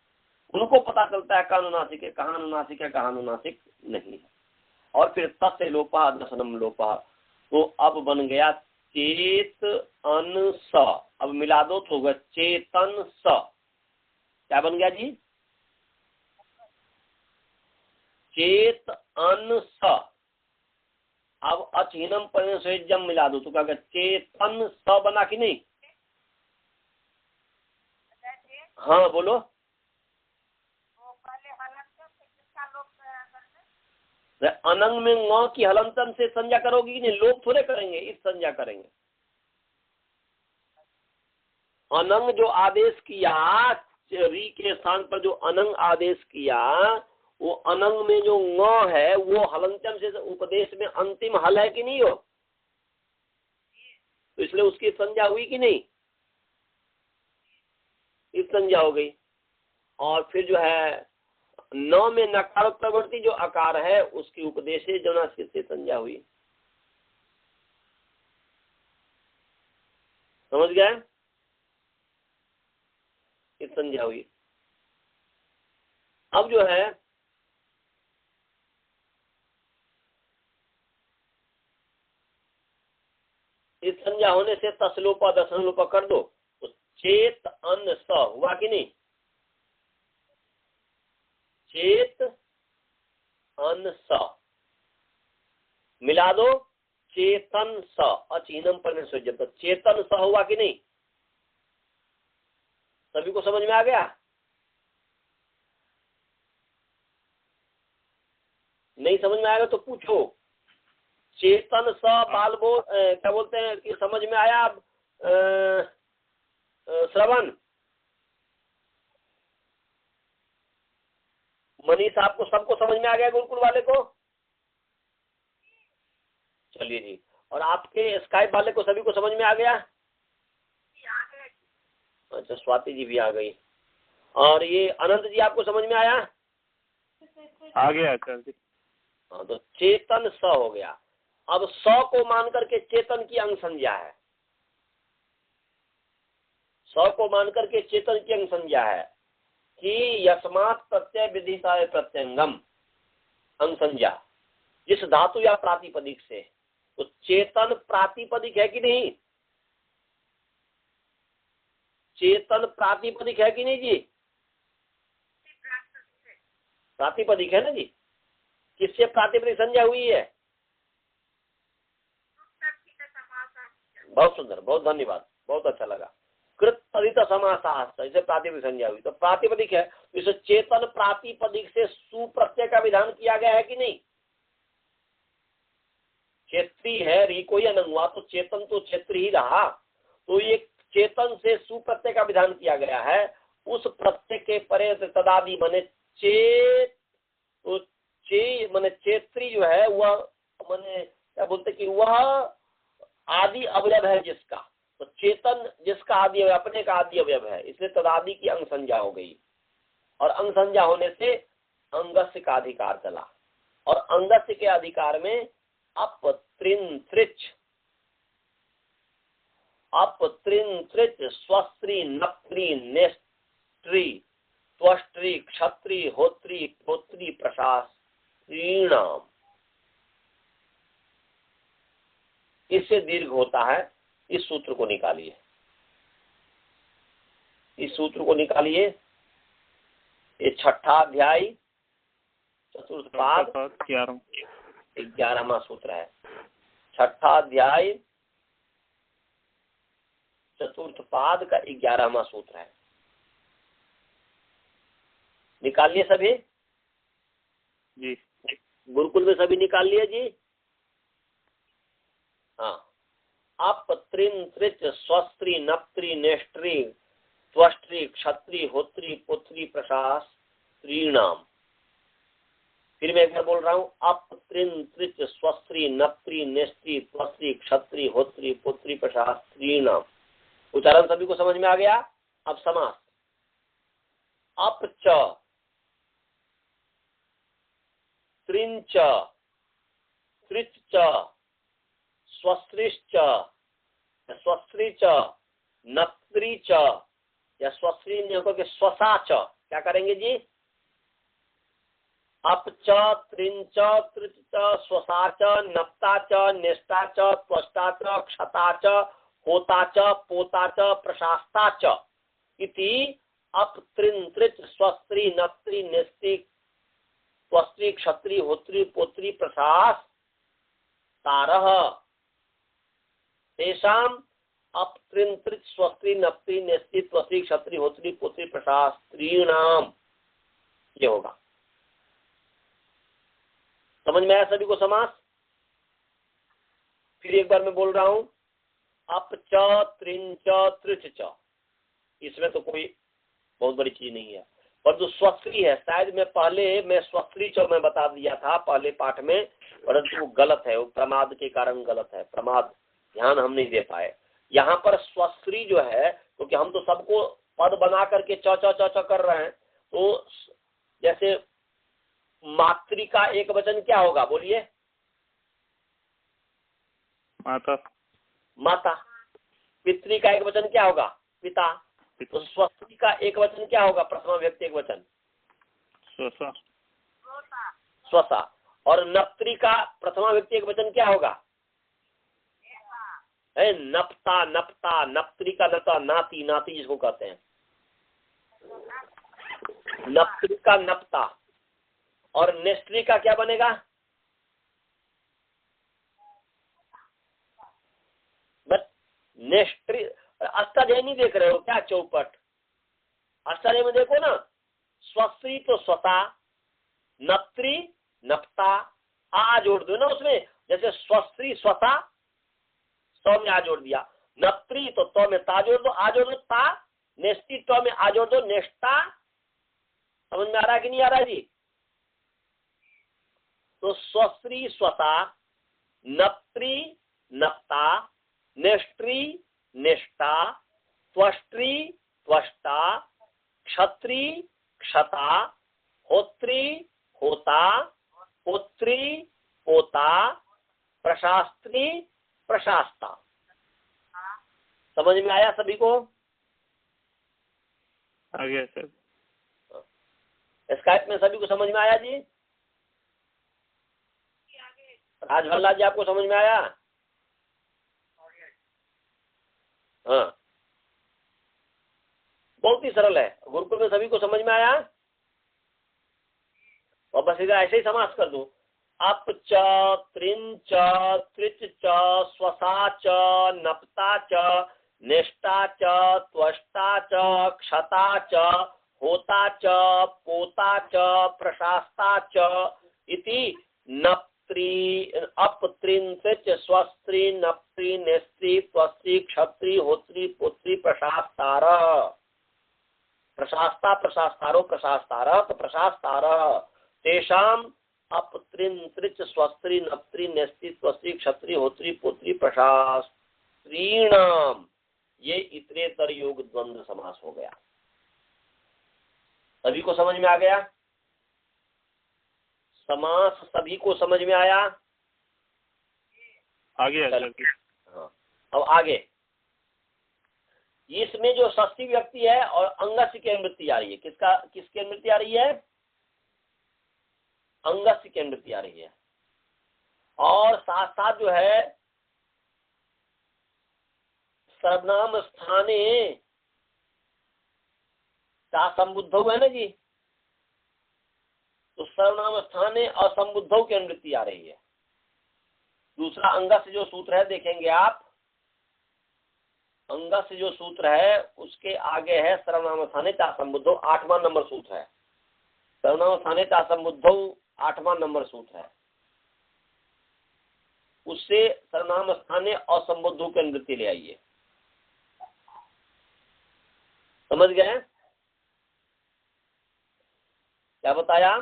Speaker 1: उनको पता चलता है कहाँ अनुनासिक है, कहाँ अनुनासिक है, कहाँ अनुनासिक नहीं है। और फिर तस्य लोपा दशनम लोपा, तो अब बन गया चेत अन स, अब मिला दो तो होगा चेतन स। क्या बन गया जी? चेत अन स। अब अचहीनम परिणय मिला दो तो क्या? चेतन स बना कि नहीं? हाँ बोलो। अनंग में न की हलंतन से संज्ञा करोगी कि नहीं? लोग थोड़े करेंगे, इस संज्ञा करेंगे। अनंग जो आदेश किया, री के स्थान पर जो अनंग आदेश किया, वो अनंग में जो न है वो हलंतम से उपदेश में अंतिम हल है कि नहीं हो? तो इसलिए उसकी संज्ञा हुई कि नहीं? इस संज्ञा हो गई। और फिर जो है न में नकारोत्तरवर्ती जो आकार है उसकी उपदेशे जनुनासिक से संज्ञा हुई। समझ गए? इस संज्ञा हुई। अब जो है इस संज्ञा होने से तसलोपा दशनलोपा कर दो तो चेत अन स हुआ कि नहीं? चेत अन स मिला दो चेतन स, अचीनम पर चेतन स हुआ कि नहीं? सभी को समझ में आ गया? नहीं समझ में आएगा तो पूछो। चेतन स बालबो क्या बोलते हैं कि समझ में आया? अब श्रवण, मनीष आपको सबको समझ में आ गया? गुरुकुल वाले को? चलिए जी। और आपके स्काइप वाले को सभी को समझ में आ गया? अच्छा, स्वाति जी भी आ गई। और ये अनंत जी आपको समझ में आया?
Speaker 2: आ गया आचार्य जी।
Speaker 1: हाँ, तो चेतन स हो गया। अब स को मान करके चेतन की अंग संज्ञा है, स को मान करके चेतन की अंग संज्ञा है कि यस्मात् प्रत्यय विधिता प्रत्यंगम, अंग संज्ञा जिस धातु या प्रातिपदिक से। तो चेतन प्रातिपदिक है कि नहीं? चेतन प्रातिपदिक है कि नहीं जी? प्रातिपदिक है ना जी। किससे प्रातिपदिक संज्ञा हुई है? बहुत सुंदर, बहुत धन्यवाद, बहुत अच्छा लगा। कृत तदित समासास्थ, इसे प्रातिपदिक संज्ञा हुई। तो प्रातिपदिक है, इसे चेतन प्रातिपदिक से सुप्रत्यय का विधान किया गया है कि नहीं? क्षेत्री है, री कोई अनंग हुआ तो चेतन तो क्षेत्र ही रहा। तो ये चेतन से सुप्रत्यय का विधान किया गया है। उस प्रत्यय के परे तदादि बने चेत, तो चे माने चेत्री जो है वह माने क्या बोलते कि वह आदि अवयव है जिसका। तो चेतन जिसका आदि अवयव, अपने का आदि अवयव है, इसलिए तदादि की अंग संज्ञा हो गई। और अंग संज्ञा होने से अंगस्य का अधिकार चला, और अंगस्य के अधिकार में अप त्रिन त्रिच स्वस्त्री नप्त्री नेस्त्री त्वष्ट्री क्षत्री होत्री पोत्री प्रशास्त्रीणाम। इससे दीर्घ होता है। इस सूत्र को निकालिए, इस सूत्र को निकालिए। ये छठा अध्याय चतुर्थ पाद 11वां सूत्र है। छठा अध्याय चतुर्थ पाद का 11वां सूत्र है। निकालिए सभी
Speaker 2: जी।
Speaker 1: गुरुकुल में सभी निकाल लिए जी। हाँ, अप त्रिन त्रिच स्वस्त्री नप्त्री नेष्ट्री त्वष्ट्री क्षत्री होत्री पुत्री प्रशास स्त्रीणाम। फिर मैं एक बार बोल रहा हूँ, अप त्रिन त्रिच स्वस्त्री नप्त्री नेष्ट्री त्वष्ट्री क्षत्री होत्री पुत्री प्रशास स्त्रीणाम। उच्चारण सभी को समझ में आ गया। अब समास, अप च त्रिन च त्रिच च स्वस्त्रीश्च स्वस्त्री च नप्त्री च या स्वस्त्री नहीं होकर के स्वसा च, क्या करेंगे जी? अप च त्रिन च त्रिच च स्वसा च नप्ता च नेष्टा च त्वष्टा च क्षता च होता च पोता च प्रशास्ता च इति अप त्रिन त्रिच स्वस्त्री नप्त्री नेष्टि त्वस्त्री क्षत्री होत्री पोत्री प्रशास तारः तेषाम अप त्रिन त्रिच स्वस्त्री नप्त्री नेष्टि त्वस्त्री क्षत्री होत्री पोत्री प्रशास स्त्रीणाम। ये होगा। समझ में आया सभी को समास? फिर एक बार मैं बोल रहा हूं, अप च त्रिन च त्रिच च। इसमें तो कोई बहुत बड़ी चीज नहीं है, पर जो स्वस्त्री है, शायद मैं स्वस्त्री च मैं बता दिया था पहले पाठ में, परंतु वो गलत है, वो प्रमाद के कारण गलत है। प्रमाद ध्यान हम नहीं दे पाए। यहाँ पर स्वस्त्री जो है, क्योंकि हम तो सबको पद बना करके च च च च कर रहे हैं, तो जैसे मातृ का एक वचन क्या होगा बोलिए?
Speaker 2: माता।
Speaker 1: माता। पितृ का एक वचन क्या होगा? पिता। तो स्वस्त्री का एक वचन क्या होगा? प्रथमा व्यक्ति एक वचन
Speaker 2: स्वसा।
Speaker 1: स्वसा। और नप्त्री का प्रथमा व्यक्ति एक वचन क्या होगा? है नपता नपता। नप्त्री का नता नाती नाती जिसको कहते हैं, नप्त्री का नपता। और नेस्ट्री का क्या बनेगा? बस नेस्ट्री। अष्टाध्यायी नहीं देख रहे हो क्या? चौपट अष्टाध्यायी में देखो ना, स्वस्त्री तो स्वता, नप्त्री नपता, आ जोड़ दो ना उसमें। जैसे स्वस्त्री स्वता, सौ में आ जोड़ दिया। नप्त्री तो तो में ता जोड़ दो, आ जोड़ दो ता। नेस्टी तो में आ जोड़ दो, नेष्टा। समझ में आ रहा है कि नहीं आ रहा है जी? तो स्वस्त्री स्वता, नप्त्री नप्ता, नेष्ट्री नेष्टा, त्वष्ट्री त्वष्टा, क्षत्री क्षता, होत्री होता, पुत्री पोता, प्रशास्त्री प्रशास्ता। समझ में आया सभी को?
Speaker 2: आ गया सर।
Speaker 1: स्काइप में सभी को समझ में आया जी? राजभल्ला जी आपको समझ में आया? हाँ, बहुत ही सरल है। गुरुकुल में सभी को समझ में आया? और बस इधर ऐसे ही समास कर दो, अप च त्रिन च त्रिच च स्वसा च नपता च नेष्टा च त्वष्टा च क्षता च होता च पोता च प्रशास्ता च इति नप्त्री अप त्रिन त्रिच स्वस्त्री नप्त्री नेस्त्री त्वस्त्री क्षत्री होत्री पुत्री प्रशास्तार। प्रशास्ता प्रशास्तारो प्रशास्तार तो प्रशास्तार तेषाम अप त्रिन त्रिच स्वस्त्री नप्त्री नेस्त्री त्वस्त्री क्षत्री होत्री पुत्री प्रशास्त्रीणाम। ये इतरेतर योग द्वंद्व समास हो गया। सभी को समझ में आ गया? समास सभी को समझ में आया?
Speaker 2: आगे आ जाओ।
Speaker 1: हाँ, अब आगे इसमें जो षष्ठी व्यक्ति है और अंगस्य की अनुवृत्ति आ रही है, किसकी अनुवृत्ति आ रही है? अंगस्य की अनुवृत्ति आ रही है। और साथ साथ जो है सर्वनाम स्थाने संबुद्ध है ना जी, तो सर्वनाम स्थाने असंबुद्ध की अनुवृत्ति आ रही है। दूसरा अंगस्य जो सूत्र है देखेंगे आप, अंगस्य जो सूत्र है उसके आगे है सर्वनाम स्थाने संबुद्ध, 8वां नंबर सूत्र है। सर्वनाम स्थाने संबुद्ध 8वां नंबर सूत्र है। उससे सर्वनाम स्थाने असंबुद्ध की अनुवृत्ति ले आइए। समझ गए? क्या बताया?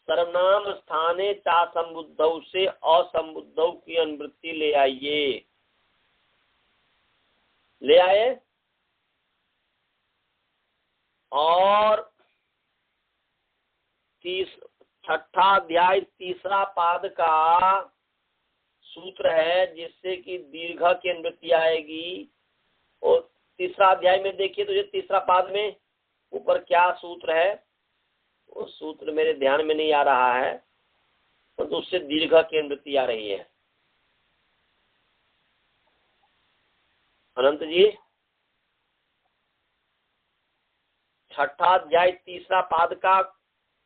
Speaker 1: सर्वनाम स्थाने संबुद्ध से असंबुद्ध की अनुवृत्ति ले आइए। ले आए? और छठा अध्याय तीसरा पाद का सूत्र है जिससे कि दीर्घ की अनुवृत्ति आएगी। और तीसरा अध्याय में देखिए तो ये तीसरा पाद में ऊपर क्या सूत्र है, वो सूत्र मेरे ध्यान में नहीं आ रहा है, तो उससे दीर्घ की अनुवृत्ति आ रही है। अनंत जी, छठा अध्याय तीसरा पाद का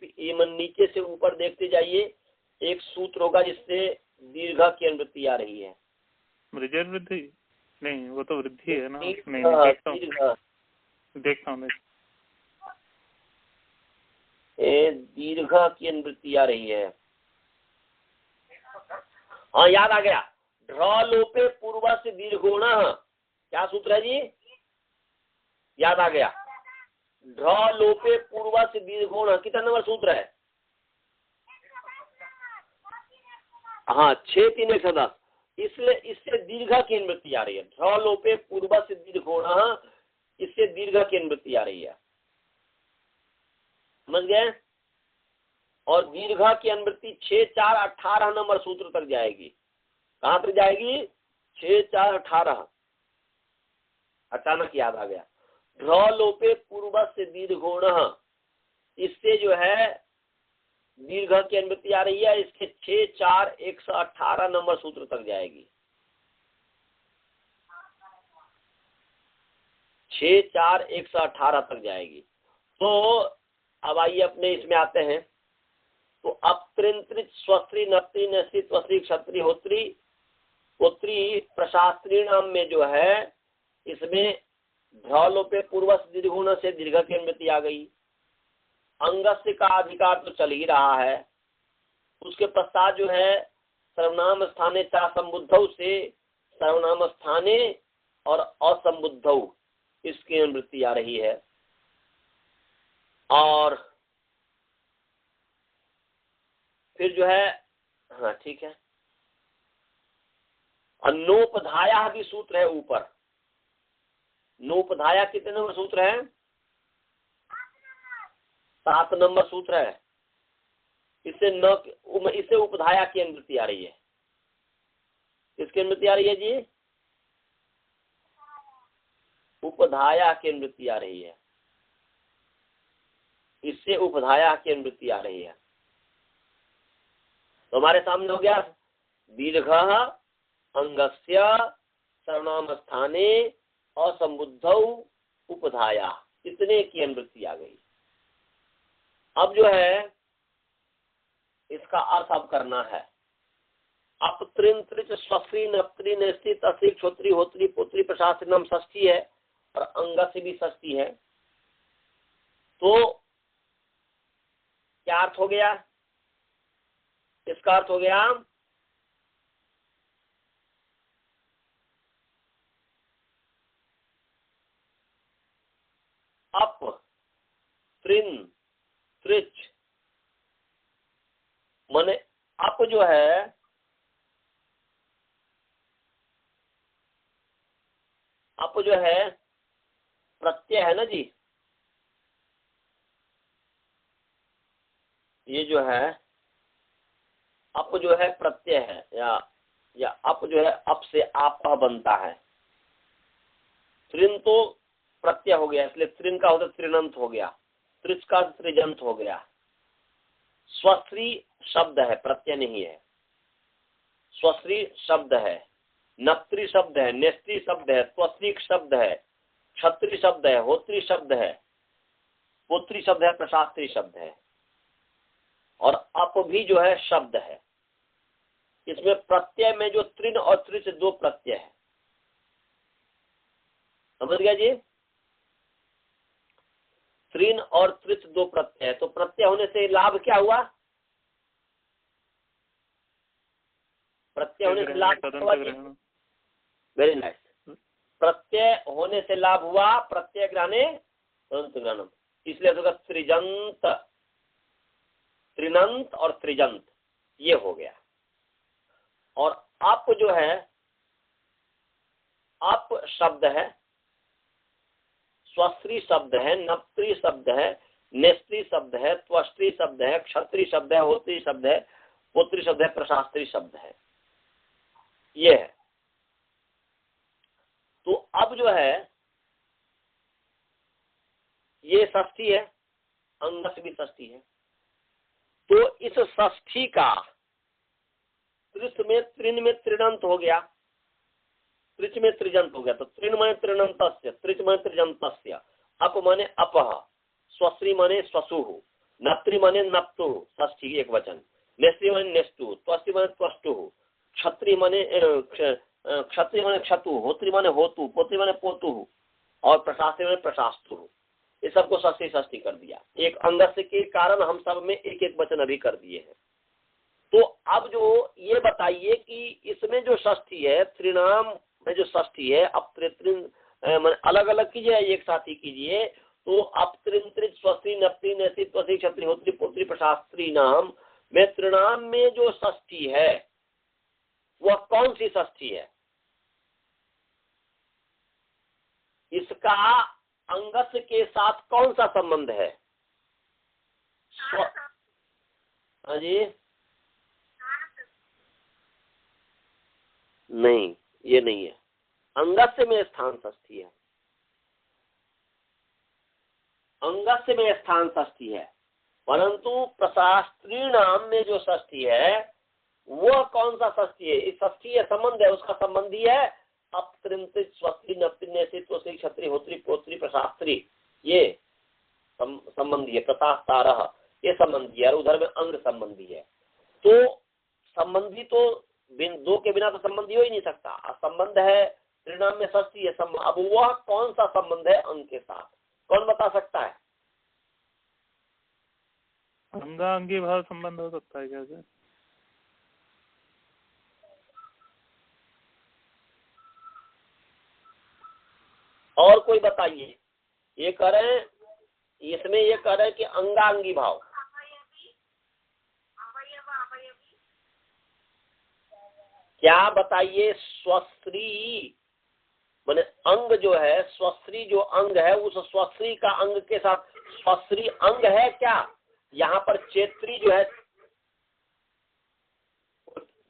Speaker 1: नीचे से ऊपर देखते जाइए, एक सूत्र होगा जिससे दीर्घ की अनुवृत्ति आ रही है।
Speaker 2: वृद्धि नहीं, वो तो वृद्धि है ना। नहीं, देखता हूँ
Speaker 1: दीर्घ की अनुवृत्ति आ रही है। हाँ, याद आ गया। ढ्रलोपे पूर्व से दीर्घोण, क्या सूत्र है जी? याद आ गया। ढ्रलोपे पूर्व से दीर्घोण कितना नंबर सूत्र है? हाँ, 6-3-110। इसलिए इससे दीर्घ की अनुवृत्ति आ रही है। ढ्रलोपे पूर्व से दीर्घोण, इससे दीर्घ की अनुवृत्ति आ रही है। समझ गए? और दीर्घ की अनुवृत्ति 6-4-18 नंबर सूत्र तक जाएगी। कहां तक जाएगी? 6-4-18। अचानक याद आ गया। ढ्रलोपे पूर्व से दीर्घोण, इससे जो है दीर्घ की अनुवृत्ति आ रही है। इसके 6-4-118 नंबर सूत्र तक जाएगी। 6-4-118 तक जाएगी। तो अब आइए अपने इसमें आते हैं। तो अपत्रिंत्रित स्वस्त्री नत्री नस्त्री त्वस्त्री क्षत्री होत्री पुत्री प्रशास्त्री नाम में जो है इसमें ढ्रलोपे पूर्व दीर्घोण से दीर्घ की अनुवृत्ति आ गई। अंगस्य का अधिकार तो चल ही रहा है। उसके पश्चात जो है सर्वनाम स्थाने संबुद्ध से सर्वनाम स्थाने और असंबुद्ध इसकी अनुवृत्ति आ रही है। और फिर जो है, हाँ ठीक है, नोपधाया भी सूत्र है ऊपर। नोपधाया कितने नंबर सूत्र है? 7 नंबर सूत्र है। इससे उपधाया की अनुवृत्ति आ रही है। किसकी अनुवृत्ति आ रही है जी? उपधाया की अनुवृत्ति आ रही है। इससे उपधाया की अनुवृत्ति आ रही है। तो हमारे सामने हो गया दीर्घ अंगस्य सर्वनाम स्थाने असंबुद्धौ उपधाया, इतने की अनुवृत्ति आ गई। अब जो है इसका अर्थ अब करना है। अपत्रिंत्रिच स्वस्त्री नप्त्री नेस्त्री तस्त्री क्षोत्री होत्री पुत्री प्रशास्त्री नाम षष्ठी है और अंगस्य भी षष्ठी है। तो क्या अर्थ हो गया? इसका अर्थ हो गया अप त्रिन त्रिच, माने अप जो है प्रत्यय है ना जी, ये जो है अप जो है प्रत्यय है, या अप जो है अप से आप बनता है। त्रिन तो प्रत्यय हो गया, इसलिए त्रिन का होता त्रिनंत हो गया, त्रिच का त्रिजंत हो गया। स्वश्री शब्द है, प्रत्यय नहीं है। स्वश्री शब्द है, नप्त्री शब्द है, नेस्त्री शब्द है, त्वश्री शब्द है, क्षत्री शब्द है, होत्री शब्द है, पुत्री शब्द है, प्रशास्त्री शब्द है, और अप भी जो है शब्द है। इसमें प्रत्यय में जो त्रिन और त्रिच दो प्रत्यय है, समझ गया जी। त्रिन और त्रिच दो प्रत्यय है, तो प्रत्यय होने से लाभ क्या हुआ? प्रत्यय होने से लाभ हुआ, वेरी नाइस। प्रत्यय होने से लाभ हुआ प्रत्यय ग्रहणे तदंत ग्रहणम, इसलिए होगा त्रिजंत, त्रिनंत और त्रिजंत, ये हो गया। और अप जो है, अप शब्द है, स्वश्री शब्द है, नप्त्री शब्द है, नेस्त्री शब्द है, त्वष्ट्री शब्द है, क्षत्री शब्द है, होत्री शब्द है, पुत्री शब्द है, प्रशास्त्री शब्द है, ये है। तो अब जो है ये षष्ठी है, अंगस भी षष्ठी है। तो इस षष्ठी का त्रिच में त्रिन में त्रिनंत हो गया, त्रिच में त्रिजंत हो गया, तो त्रिन माने त्रिनंतस्य, त्रिच माने त्रिजंतस्य, अप माने अपह, स्वश्री माने स्वसुः, नप्त्री माने नप्तुः, षष्ठी एक वचन, नेस्त्री माने नेस्तुः, त्वष्टि माने त्वष्टुः, क्षत्री माने क्षतु, होत्री माने होतु, पुत्री माने पोतुः, और प्रशास्त्री माने प्रशास्तुः। ये सबको षष्ठी षष्ठी कर दिया। एक अंगस्य के कारण हम सब में एक एक वचन अभी कर दिए हैं। तो अब जो ये बताइए कि इसमें जो षष्ठी है, त्रिनाम में जो षष्ठी है, अब त्रिन अलग अलग कीजिए, एक साथ ही कीजिए। तो अब त्रिन त्रिच स्वस्त्री नप्ती नैसी त्वसी क्षत्री होत्री पुत्री प्रशास्त्री नाम में त्रिनाम में जो षष्ठी है वह कौन सी षष्ठी है? इसका अंगस के साथ कौन सा संबंध है? हाँ जी, नहीं, ये नहीं है। अंगस्य में स्थान षष्ठी है, अंगस्य में स्थान षष्ठी है, परंतु प्रशास्त्री नाम में जो षष्ठी है वह कौन सा षष्ठी है? इस षष्ठी है संबंध है, उसका संबंधी है अपत्रिंतित स्वस्त्री नप्तिन्यसित क्षत्री होत्री पोत्री प्रशास्त्री, ये संबंधी है। प्रशास्तारः ये संबंधी है, और उधर में अंग संबंधी है। तो संबंधी तो दो के बिना तो संबंधी हो ही नहीं सकता। संबंध है, त्रिनाम में षष्ठी है। अब वह कौन सा संबंध है अंग के साथ, कौन बता सकता है?
Speaker 2: अंगांगी भाव संबंध हो सकता है क्या सर?
Speaker 1: और कोई बताइए। ये कह रहे हैं, इसमें ये कह रहे हैं कि अंगांगी भाव, क्या बताइए? स्वश्री माने अंग जो है, स्वश्री जो अंग है, उस स्वश्री का अंग के साथ स्वश्री अंग है क्या? यहाँ पर चेत्री जो है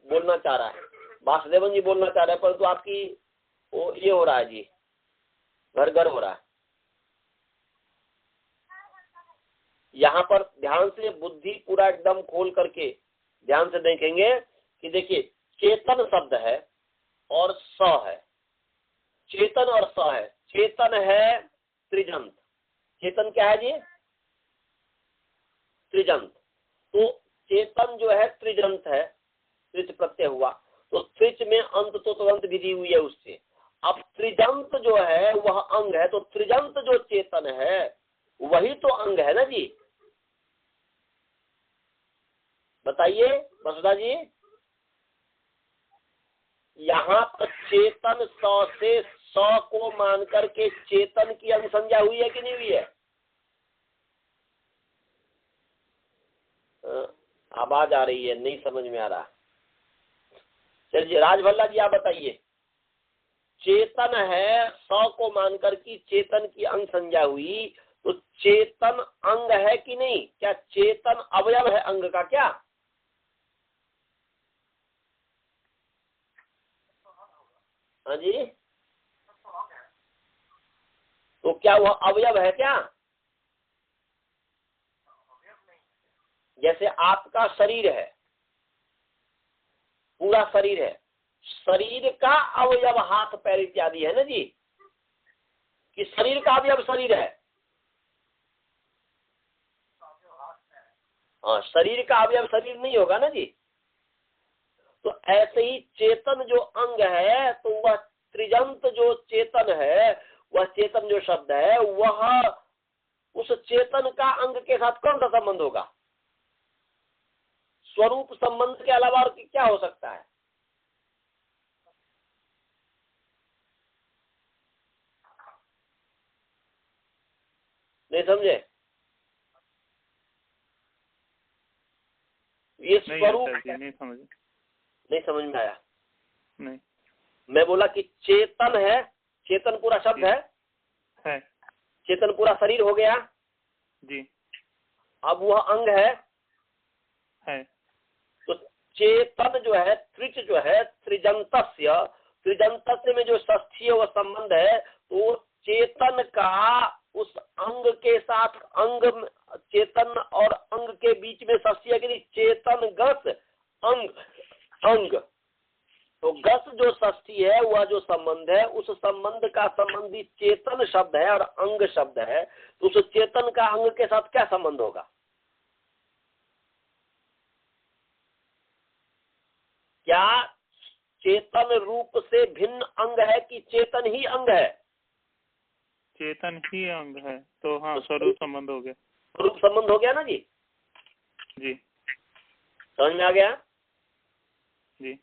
Speaker 1: बोलना चाह रहा है, वासुदेवन जी बोलना चाह रहे हैं, परंतु आपकी वो ये हो रहा है जी, घर घर हो रहा है। यहाँ पर ध्यान से बुद्धि पूरा एकदम खोल करके ध्यान से देखेंगे कि देखिए चेतन शब्द है और स है, चेतन और स है। चेतन है त्रिजंत, चेतन क्या है जी? त्रिजंत। तो चेतन जो है त्रिजंत है, त्रिच प्रत्यय हुआ, तो त्रिच में अंत तो तुरंत विधि हुई है उससे। अब त्रिजंत जो है वह अंग है, तो त्रिजंत जो चेतन है वही तो अंग है ना जी। बताइए वसुधा जी, यहाँ पर चेतन स से स को मान करके चेतन की अनुसंज्ञा हुई है कि नहीं हुई है? आवाज आ रही है, नहीं समझ में आ रहा। चलिए राजभल्ला जी आप बताइए, चेतन है, स को मानकर की चेतन की अंग संज्ञा हुई, तो चेतन अंग है कि नहीं? क्या चेतन अवयव है अंग का क्या? हाँ जी, तो क्या वह अवयव है क्या? जैसे आपका शरीर है, पूरा शरीर है, शरीर का अवयव हाथ पैर इत्यादि है ना जी, कि शरीर का अवयव शरीर है? हाँ, शरीर का अवयव शरीर नहीं होगा ना जी। तो ऐसे ही चेतन जो अंग है, तो वह त्रिजंत जो चेतन है, वह चेतन जो शब्द है, वह उस चेतन का अंग के साथ कौन सा संबंध होगा? स्वरूप संबंध के अलावा और क्या हो सकता है? नहीं समझे? ये स्वरूप
Speaker 2: नहीं
Speaker 1: समझ में आया?
Speaker 2: नहीं,
Speaker 1: मैं बोला कि चेतन है, चेतन पूरा शब्द है, चेतन पूरा शरीर हो गया
Speaker 2: जी।
Speaker 1: अब वह अंग है। तो चेतन जो है, त्रिच जो है, त्रिजंतस्य में जो षष्ठीय वह संबंध है, तो चेतन का उस अंग के साथ, अंग चेतन और अंग के बीच में षष्ठीय के लिए चेतन गस अंग अंग, तो गस जो षष्ठी है, वह जो संबंध है, उस संबंध का संबंधी चेतन शब्द है और अंग शब्द है, तो उस चेतन का अंग के साथ क्या संबंध होगा? क्या चेतन रूप से भिन्न अंग है कि चेतन ही अंग है?
Speaker 2: चेतन ही अंग है, तो हाँ, स्वरूप संबंध हो गया।
Speaker 1: स्वरूप संबंध हो गया ना जी?
Speaker 2: जी,
Speaker 1: समझ में आ गया?
Speaker 2: जी,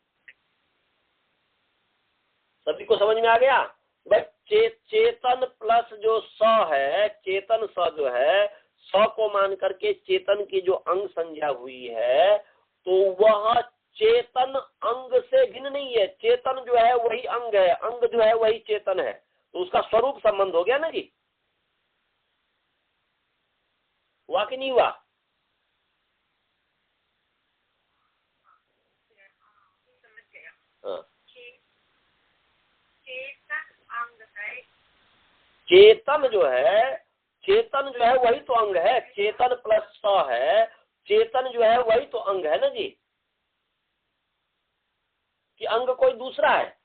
Speaker 1: सभी को समझ में आ गया? बस चेतन प्लस जो स है, चेतन स जो है, स को मान करके चेतन की जो अंग संज्ञा हुई है, तो वह चेतन अंग से भिन्न नहीं है। चेतन जो है वही अंग है, अंग जो है वही चेतन है, तो उसका स्वरूप संबंध हो गया ना जी। हुआ कि नहीं हुआ? हाँ, चेतन जो है वही तो अंग है। चेतन प्लस स है, चेतन जो है वही तो अंग है ना जी, कि अंग कोई दूसरा है?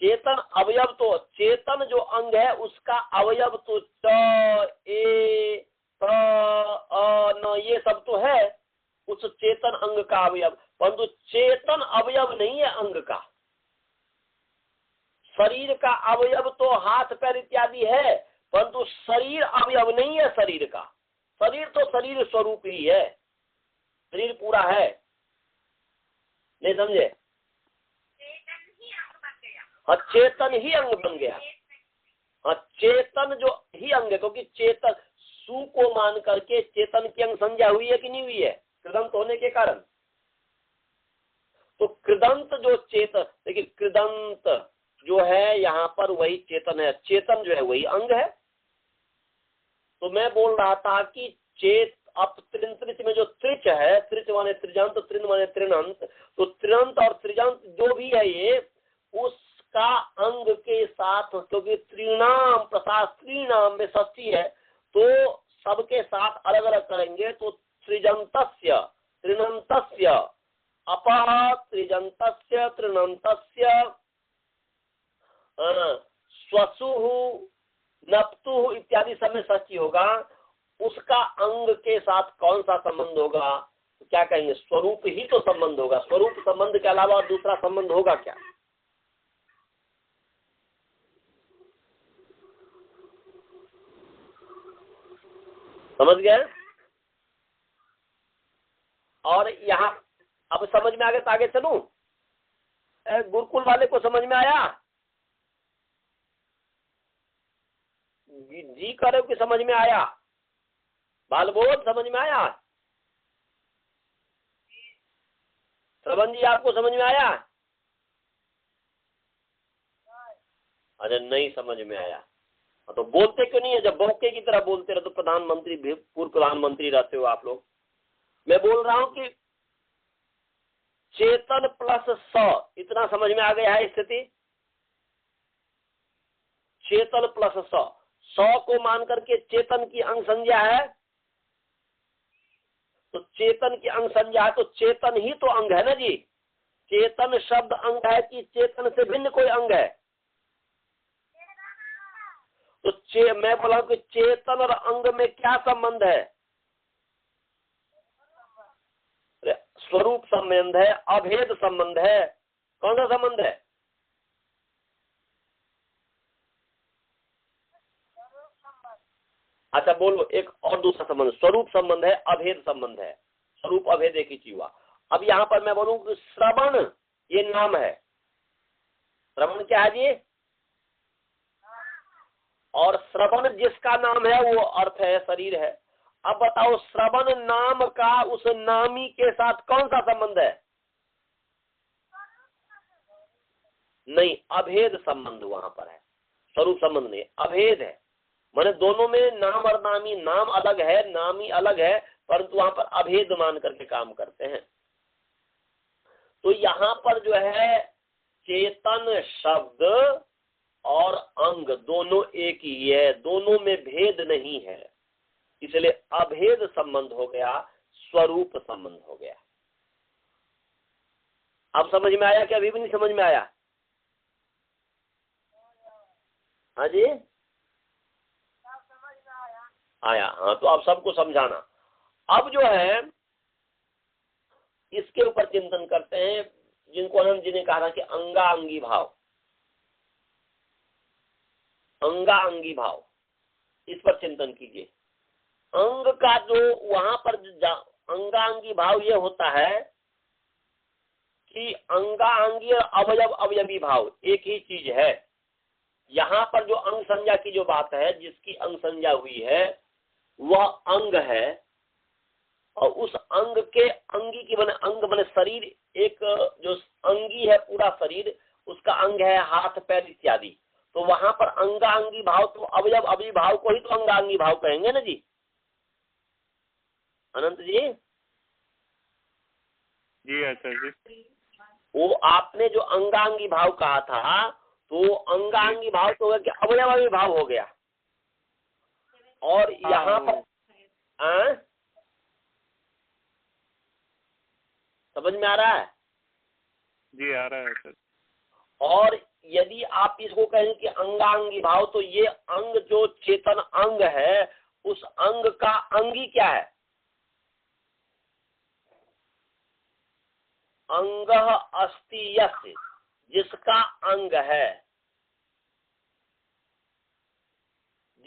Speaker 1: चेतन अवयव, तो चेतन जो अंग है उसका अवयव तो च, ए, त, अ, न, ये सब तो है उस चेतन अंग का अवयव, परंतु चेतन अवयव नहीं है अंग का। शरीर का अवयव तो हाथ पैर इत्यादि है, परंतु शरीर अवयव नहीं है शरीर का। शरीर तो शरीर स्वरूप ही है, शरीर पूरा है। नहीं समझे? हाँ, चेतन ही अंग बन गया। हाँ, चेतन जो ही अंग है, क्योंकि चेतन सु को मान करके चेतन की अंग संज्ञा हुई है कि नहीं हुई है, कृदंत होने के कारण। तो कृदंत जो चेतन, देखिए कृदंत जो है यहाँ पर वही चेतन है, चेतन जो है वही अंग है। तो मैं बोल रहा था कि चेत अब त्रिंत्रिच में जो त्रिच है, त्रिच माने त्रिजंत, त्रिन माने त्रिनंत, तो त्रिनंत और त्रिजंत जो भी है ये उसका अंग के साथ, क्योंकि त्रिनाम प्रसाद त्रिनाम में षष्ठी है, तो सबके साथ अलग अलग करेंगे, तो त्रिजंतस्य त्रिनंतस्य अपः त्रिजंतस्य त्रिनंतस्य स्वसुः नप्तुः इत्यादि सब में षष्ठी होगा। उसका अंग के साथ कौन सा संबंध होगा? तो क्या कहेंगे? स्वरूप ही तो संबंध होगा। स्वरूप संबंध के अलावा और दूसरा संबंध होगा क्या? समझ गए? और यहाँ अब समझ में आ गया तो आगे चलूं? गुरुकुल वाले को समझ में आया? जी करे कि समझ में आया? बालबोध समझ में आया? श्रवण जी आपको समझ में आया? अच्छा, नहीं समझ में आया। तो बोलते क्यों नहीं है? जब बौके की तरह बोलते रहे तो प्रधानमंत्री, पूर्व प्रधानमंत्री रहते हो आप लोग। मैं बोल रहा हूं कि चेतन प्लस स, इतना समझ में आ गया है स्थिति। चेतन प्लस स, को मान करके चेतन की अंग संज्ञा है, तो चेतन की अंग संज्ञा है तो चेतन ही तो अंग है ना जी। चेतन शब्द अंग है कि चेतन से भिन्न कोई अंग है? तो मैं बोला कि चेतन और अंग में क्या संबंध है? स्वरूप संबंध है, अभेद संबंध है। कौन सा संबंध है? अच्छा बोलो, एक और दूसरा संबंध। स्वरूप संबंध है, अभेद संबंध है। स्वरूप अभेद एक ही चीज हुआ। अब यहां पर मैं बोलूं कि श्रवण ये नाम है। श्रवण क्या है जी? और श्रवण जिसका नाम है वो अर्थ है, शरीर है। अब बताओ, श्रवण नाम का उस नामी के साथ कौन सा संबंध है? नहीं, अभेद संबंध वहां पर है, स्वरूप संबंध नहीं, अभेद है। माने दोनों में नाम और नामी, नाम अलग है, नामी अलग है, परंतु वहां पर अभेद मान करके काम करते हैं। तो यहाँ पर जो है चेतन शब्द और अंग दोनों एक ही है, दोनों में भेद नहीं है, इसलिए अभेद संबंध हो गया, स्वरूप संबंध हो गया। अब समझ में आया क्या? अभी भी नहीं समझ में आया? हाँ जी, आया। हाँ, तो अब सबको समझाना। अब जो है इसके ऊपर चिंतन करते हैं, जिनको अनंत जी ने कहा था कि अंगाअंगी भाव, अंगाअंगी भाव, इस पर चिंतन कीजिए। अंग का जो वहां पर अंगाअंगी भाव ये होता है कि अंगाअंगी और अवयव अवयवी भाव एक ही चीज है। यहाँ पर जो अंग संज्ञा की जो बात है, जिसकी अंग संज्ञा हुई है वह अंग है, और उस अंग के अंगी की बने, अंग बने शरीर, एक जो अंगी है पूरा शरीर, उसका अंग है हाथ पैर इत्यादि। तो वहां पर अंगाअंगी भाव, तो अवयव अवयवी भाव को ही तो अंगाअंगी भाव कहेंगे ना जी, अनंत जी।
Speaker 2: जी अच्छा जी।
Speaker 1: वो आपने जो अंगाअंगी भाव कहा था, तो अंगाअंगी भाव तो हो गया, अवयवी भाव हो गया। और यहाँ पर समझ में आ रहा है?
Speaker 2: जी आ रहा है सर।
Speaker 1: और यदि आप इसको कहें कि अंगाअंगी भाव, तो ये अंग जो चेतन अंग है, उस अंग का अंगी क्या है? अंग अस्ति यस्य, जिसका अंग है,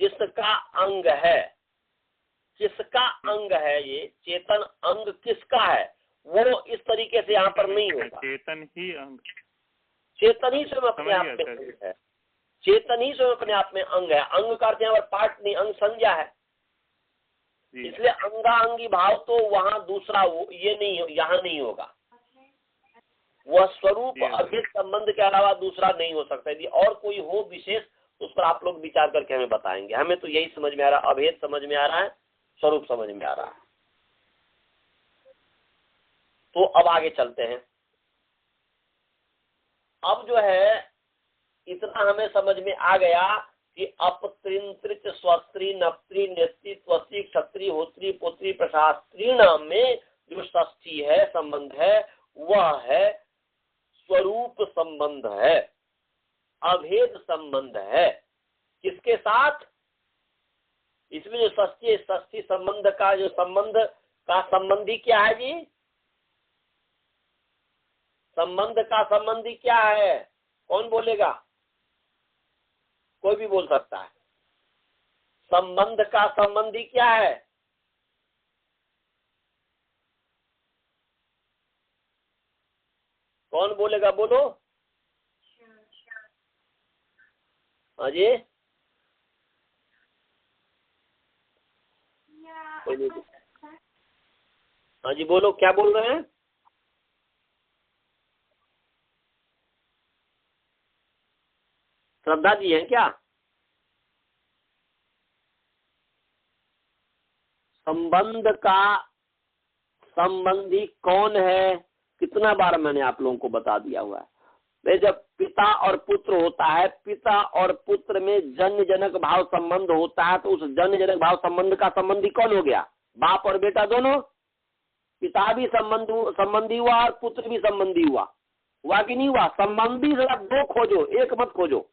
Speaker 1: जिसका अंग है, किसका अंग है? ये चेतन अंग किसका है? वो इस तरीके से यहाँ पर नहीं होगा।
Speaker 2: चेतन ही अंग,
Speaker 1: चेतन ही स्वयं अपने आप में अंग है, चेतन ही स्वयं अपने आप में अंग है। अंग का अर्थ यहाँ पर पार्ट नहीं, अंग संज्ञा है। इसलिए अंगाअंगी भाव तो वहाँ दूसरा ये नहीं, यहाँ नहीं होगा। वह स्वरूप अभेद संबंध के अलावा दूसरा नहीं हो सकता। यदि और कोई हो विशेष तो उस पर आप लोग विचार करके हमें बताएंगे। हमें तो यही समझ में आ रहा है, अभेद समझ में आ रहा है, स्वरूप समझ में आ रहा है। तो अब आगे चलते हैं। अब जो है इतना हमें समझ में आ गया कि अपत्रिंत्रिच स्वस्त्री नप्त्री नेत्री त्वस्त्री क्षत्री होत्री पुत्री प्रशास्त्री नाम में जो षष्ठी है, संबंध है, वह है स्वरूप संबंध है, अभेद संबंध है। किसके साथ? इसमें जो षष्ठी संबंध का जो संबंध का संबंधी क्या है जी? संबंध का संबंधी क्या है? कौन बोलेगा? कोई भी बोल सकता है। संबंध का संबंधी क्या है? कौन बोलेगा? बोलो। हाँ जी, हाँ जी बोलो, क्या बोल रहे हैं? श्रद्धा जी हैं क्या? संबंध का संबंधी कौन है? कितना बार मैंने आप लोगों को बता दिया हुआ है। जब पिता और पुत्र होता है, पिता और पुत्र में जन्य जनक भाव संबंध होता है, तो उस जन्य जनक भाव संबंध का संबंधी कौन हो गया? बाप और बेटा दोनों। पिता भी संबंधी हुआ और पुत्र भी संबंधी हुआ कि नहीं हुआ? संबंधी जरा दो खोजो, एक मत खोजो।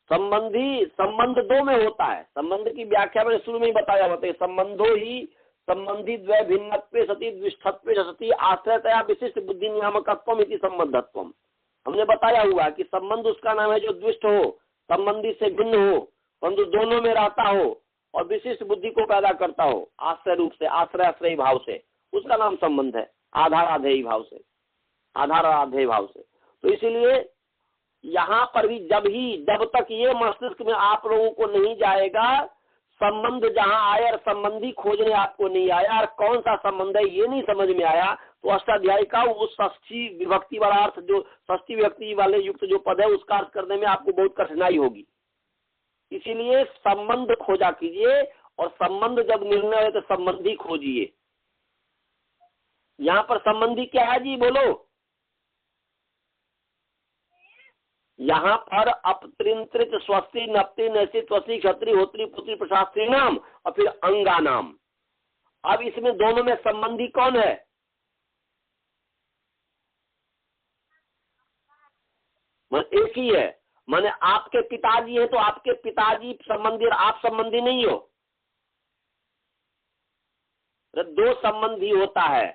Speaker 1: संबंध दो में होता है। संबंध की व्याख्या मैंने शुरू में ही बताया होता है। संबंधो ही संबंधी द्वय भिन्नत्वे सती द्विष्ठत्वे सती आश्रयतया विशिष्ट बुद्धि नियामकत्वम इति संबंधत्वम। हमने बताया हुआ कि संबंध उसका नाम है जो द्विष्ट हो, संबंधी से भिन्न हो, परंतु दोनों में रहता हो और विशिष्ट बुद्धि को पैदा करता हो आश्रय रूप से, आश्रय भाव से, उसका नाम संबंध है। आधार आधेय भाव से, आधार आधेय भाव से। तो इसीलिए यहाँ पर भी जब तक ये मस्तिष्क में आप लोगों को नहीं जाएगा, संबंध जहाँ आया और संबंधी खोजने आपको नहीं आया और कौन सा संबंध है ये नहीं समझ में आया, तो अष्टाध्यायी का वो षष्ठी विभक्ति वाला अर्थ, जो षष्ठी विभक्ति वाले युक्त जो पद है उसका अर्थ करने में आपको बहुत कठिनाई होगी। इसीलिए संबंध खोजा कीजिए, और संबंध जब निर्णय हो तो संबंधी खोजिए। यहाँ पर संबंधी क्या है जी, बोलो? यहाँ पर अपत्रिंत्रित स्वस्ति नप्ति नैसी त्वसी क्षत्रि होत्री पुत्री प्रशास्त्री नाम और फिर अंगा नाम। अब इसमें दोनों में संबंधी कौन है? एक ही है। माने आपके पिताजी है तो आपके पिताजी संबंधी और आप संबंधी नहीं हो। दो संबंधी होता है,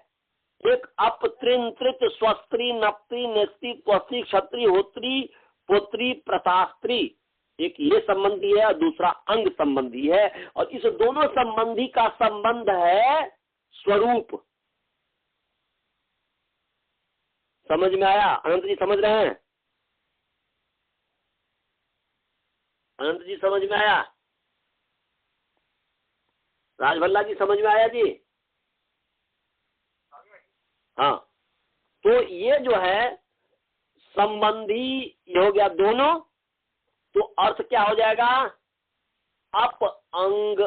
Speaker 1: एक अपत्रिंत्रित स्वस्त्री नप्ति नेस्ती त्वसी क्षत्रि होत्री पुत्री प्रशास्त्री, एक ये संबंधी है और दूसरा अंग संबंधी है। और इस दोनों संबंधी का संबंध है स्वरूप। समझ में आया? अनंत जी समझ रहे हैं? अनंत जी समझ में आया? राजभल्ला जी समझ में आया जी? हाँ, तो ये जो है संबंधी हो गया दोनों, तो अर्थ क्या हो जाएगा? अप अंग,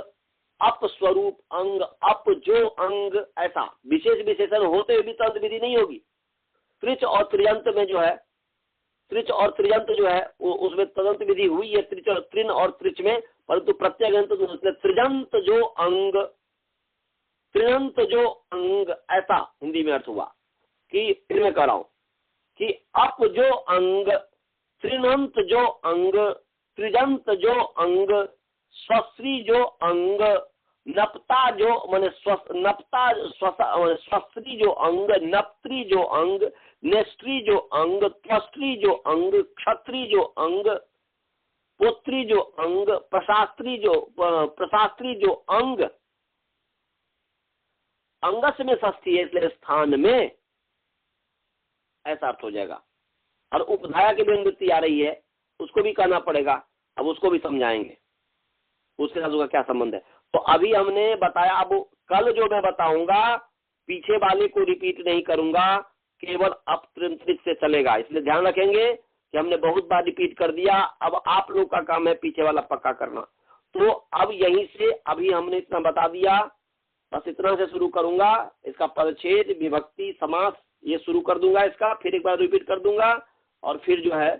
Speaker 1: अप स्वरूप अंग, अप जो अंग, ऐसा विशेष विशेषण होते हुए भी तंत्र विधि नहीं होगी। त्रिच और त्रियंत में जो है, त्रिच और त्रियंत जो है उसमें तदंत विधि हुई है, त्रिच और त्रिन और त्रिच में, परंतु प्रत्ययंत त्रिजंत जो अंग, त्रियंत जो अंग, ऐसा हिंदी में अर्थ हुआ। कि फिर मैं कह रहा हूं कि अप जो अंग, त्रिनंत जो अंग, त्रिजंत जो अंग, स्वश्री जो अंग, नपता जो माने नपता स्वश्री जो अंग, नप्त्री जो अंग, नेस्त्री जो अंग, त्वस्त्री जो अंग, क्षत्री जो अंग, पुत्री जो अंग, प्रशास्त्री जो अंग। अंगस में षष्ठी है इसलिए स्थान में, ऐसा अर्थ हो जाएगा। और उपधाया की भी निवृत्ति आ रही है, उसको भी कहना पड़ेगा। अब उसको भी समझाएंगे, उसके साथ उसका क्या संबंध है। तो अभी हमने बताया, अब कल जो मैं बताऊंगा पीछे वाले को रिपीट नहीं करूंगा, केवल अपत्रिंत्रित से चलेगा। इसलिए ध्यान रखेंगे कि हमने बहुत बार रिपीट कर दिया, अब आप लोग का काम है पीछे वाला पक्का करना। तो अब यहीं से अभी हमने इतना बता दिया, बस इतना से शुरू करूंगा। इसका परिच्छेद, विभक्ति, समास ये शुरू कर दूंगा इसका, फिर एक बार रिपीट कर दूंगा, और फिर जो है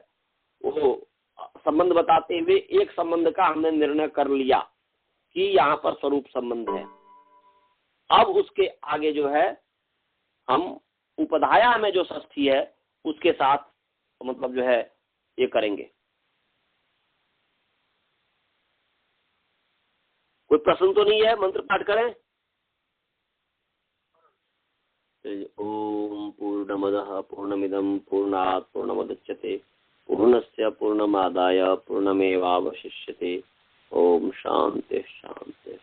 Speaker 1: वो संबंध बताते हुए एक संबंध का हमने निर्णय कर लिया कि यहाँ पर स्वरूप संबंध है। अब उसके आगे जो है हम उपधाया में जो षष्ठी है उसके साथ मतलब जो है ये करेंगे। कोई प्रश्न तो नहीं है? मंत्र पाठ करें। ओम पूर्णमदः पूर्णमिदं पूर्णात् पूर्णमुदच्यते पूर्णस्य पूर्णमादाय पूर्णमेवावशिष्यते। ओम शांति शांति।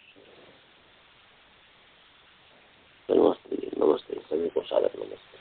Speaker 1: नमस्ते नमस्ते, सभी को सादर नमस्ते।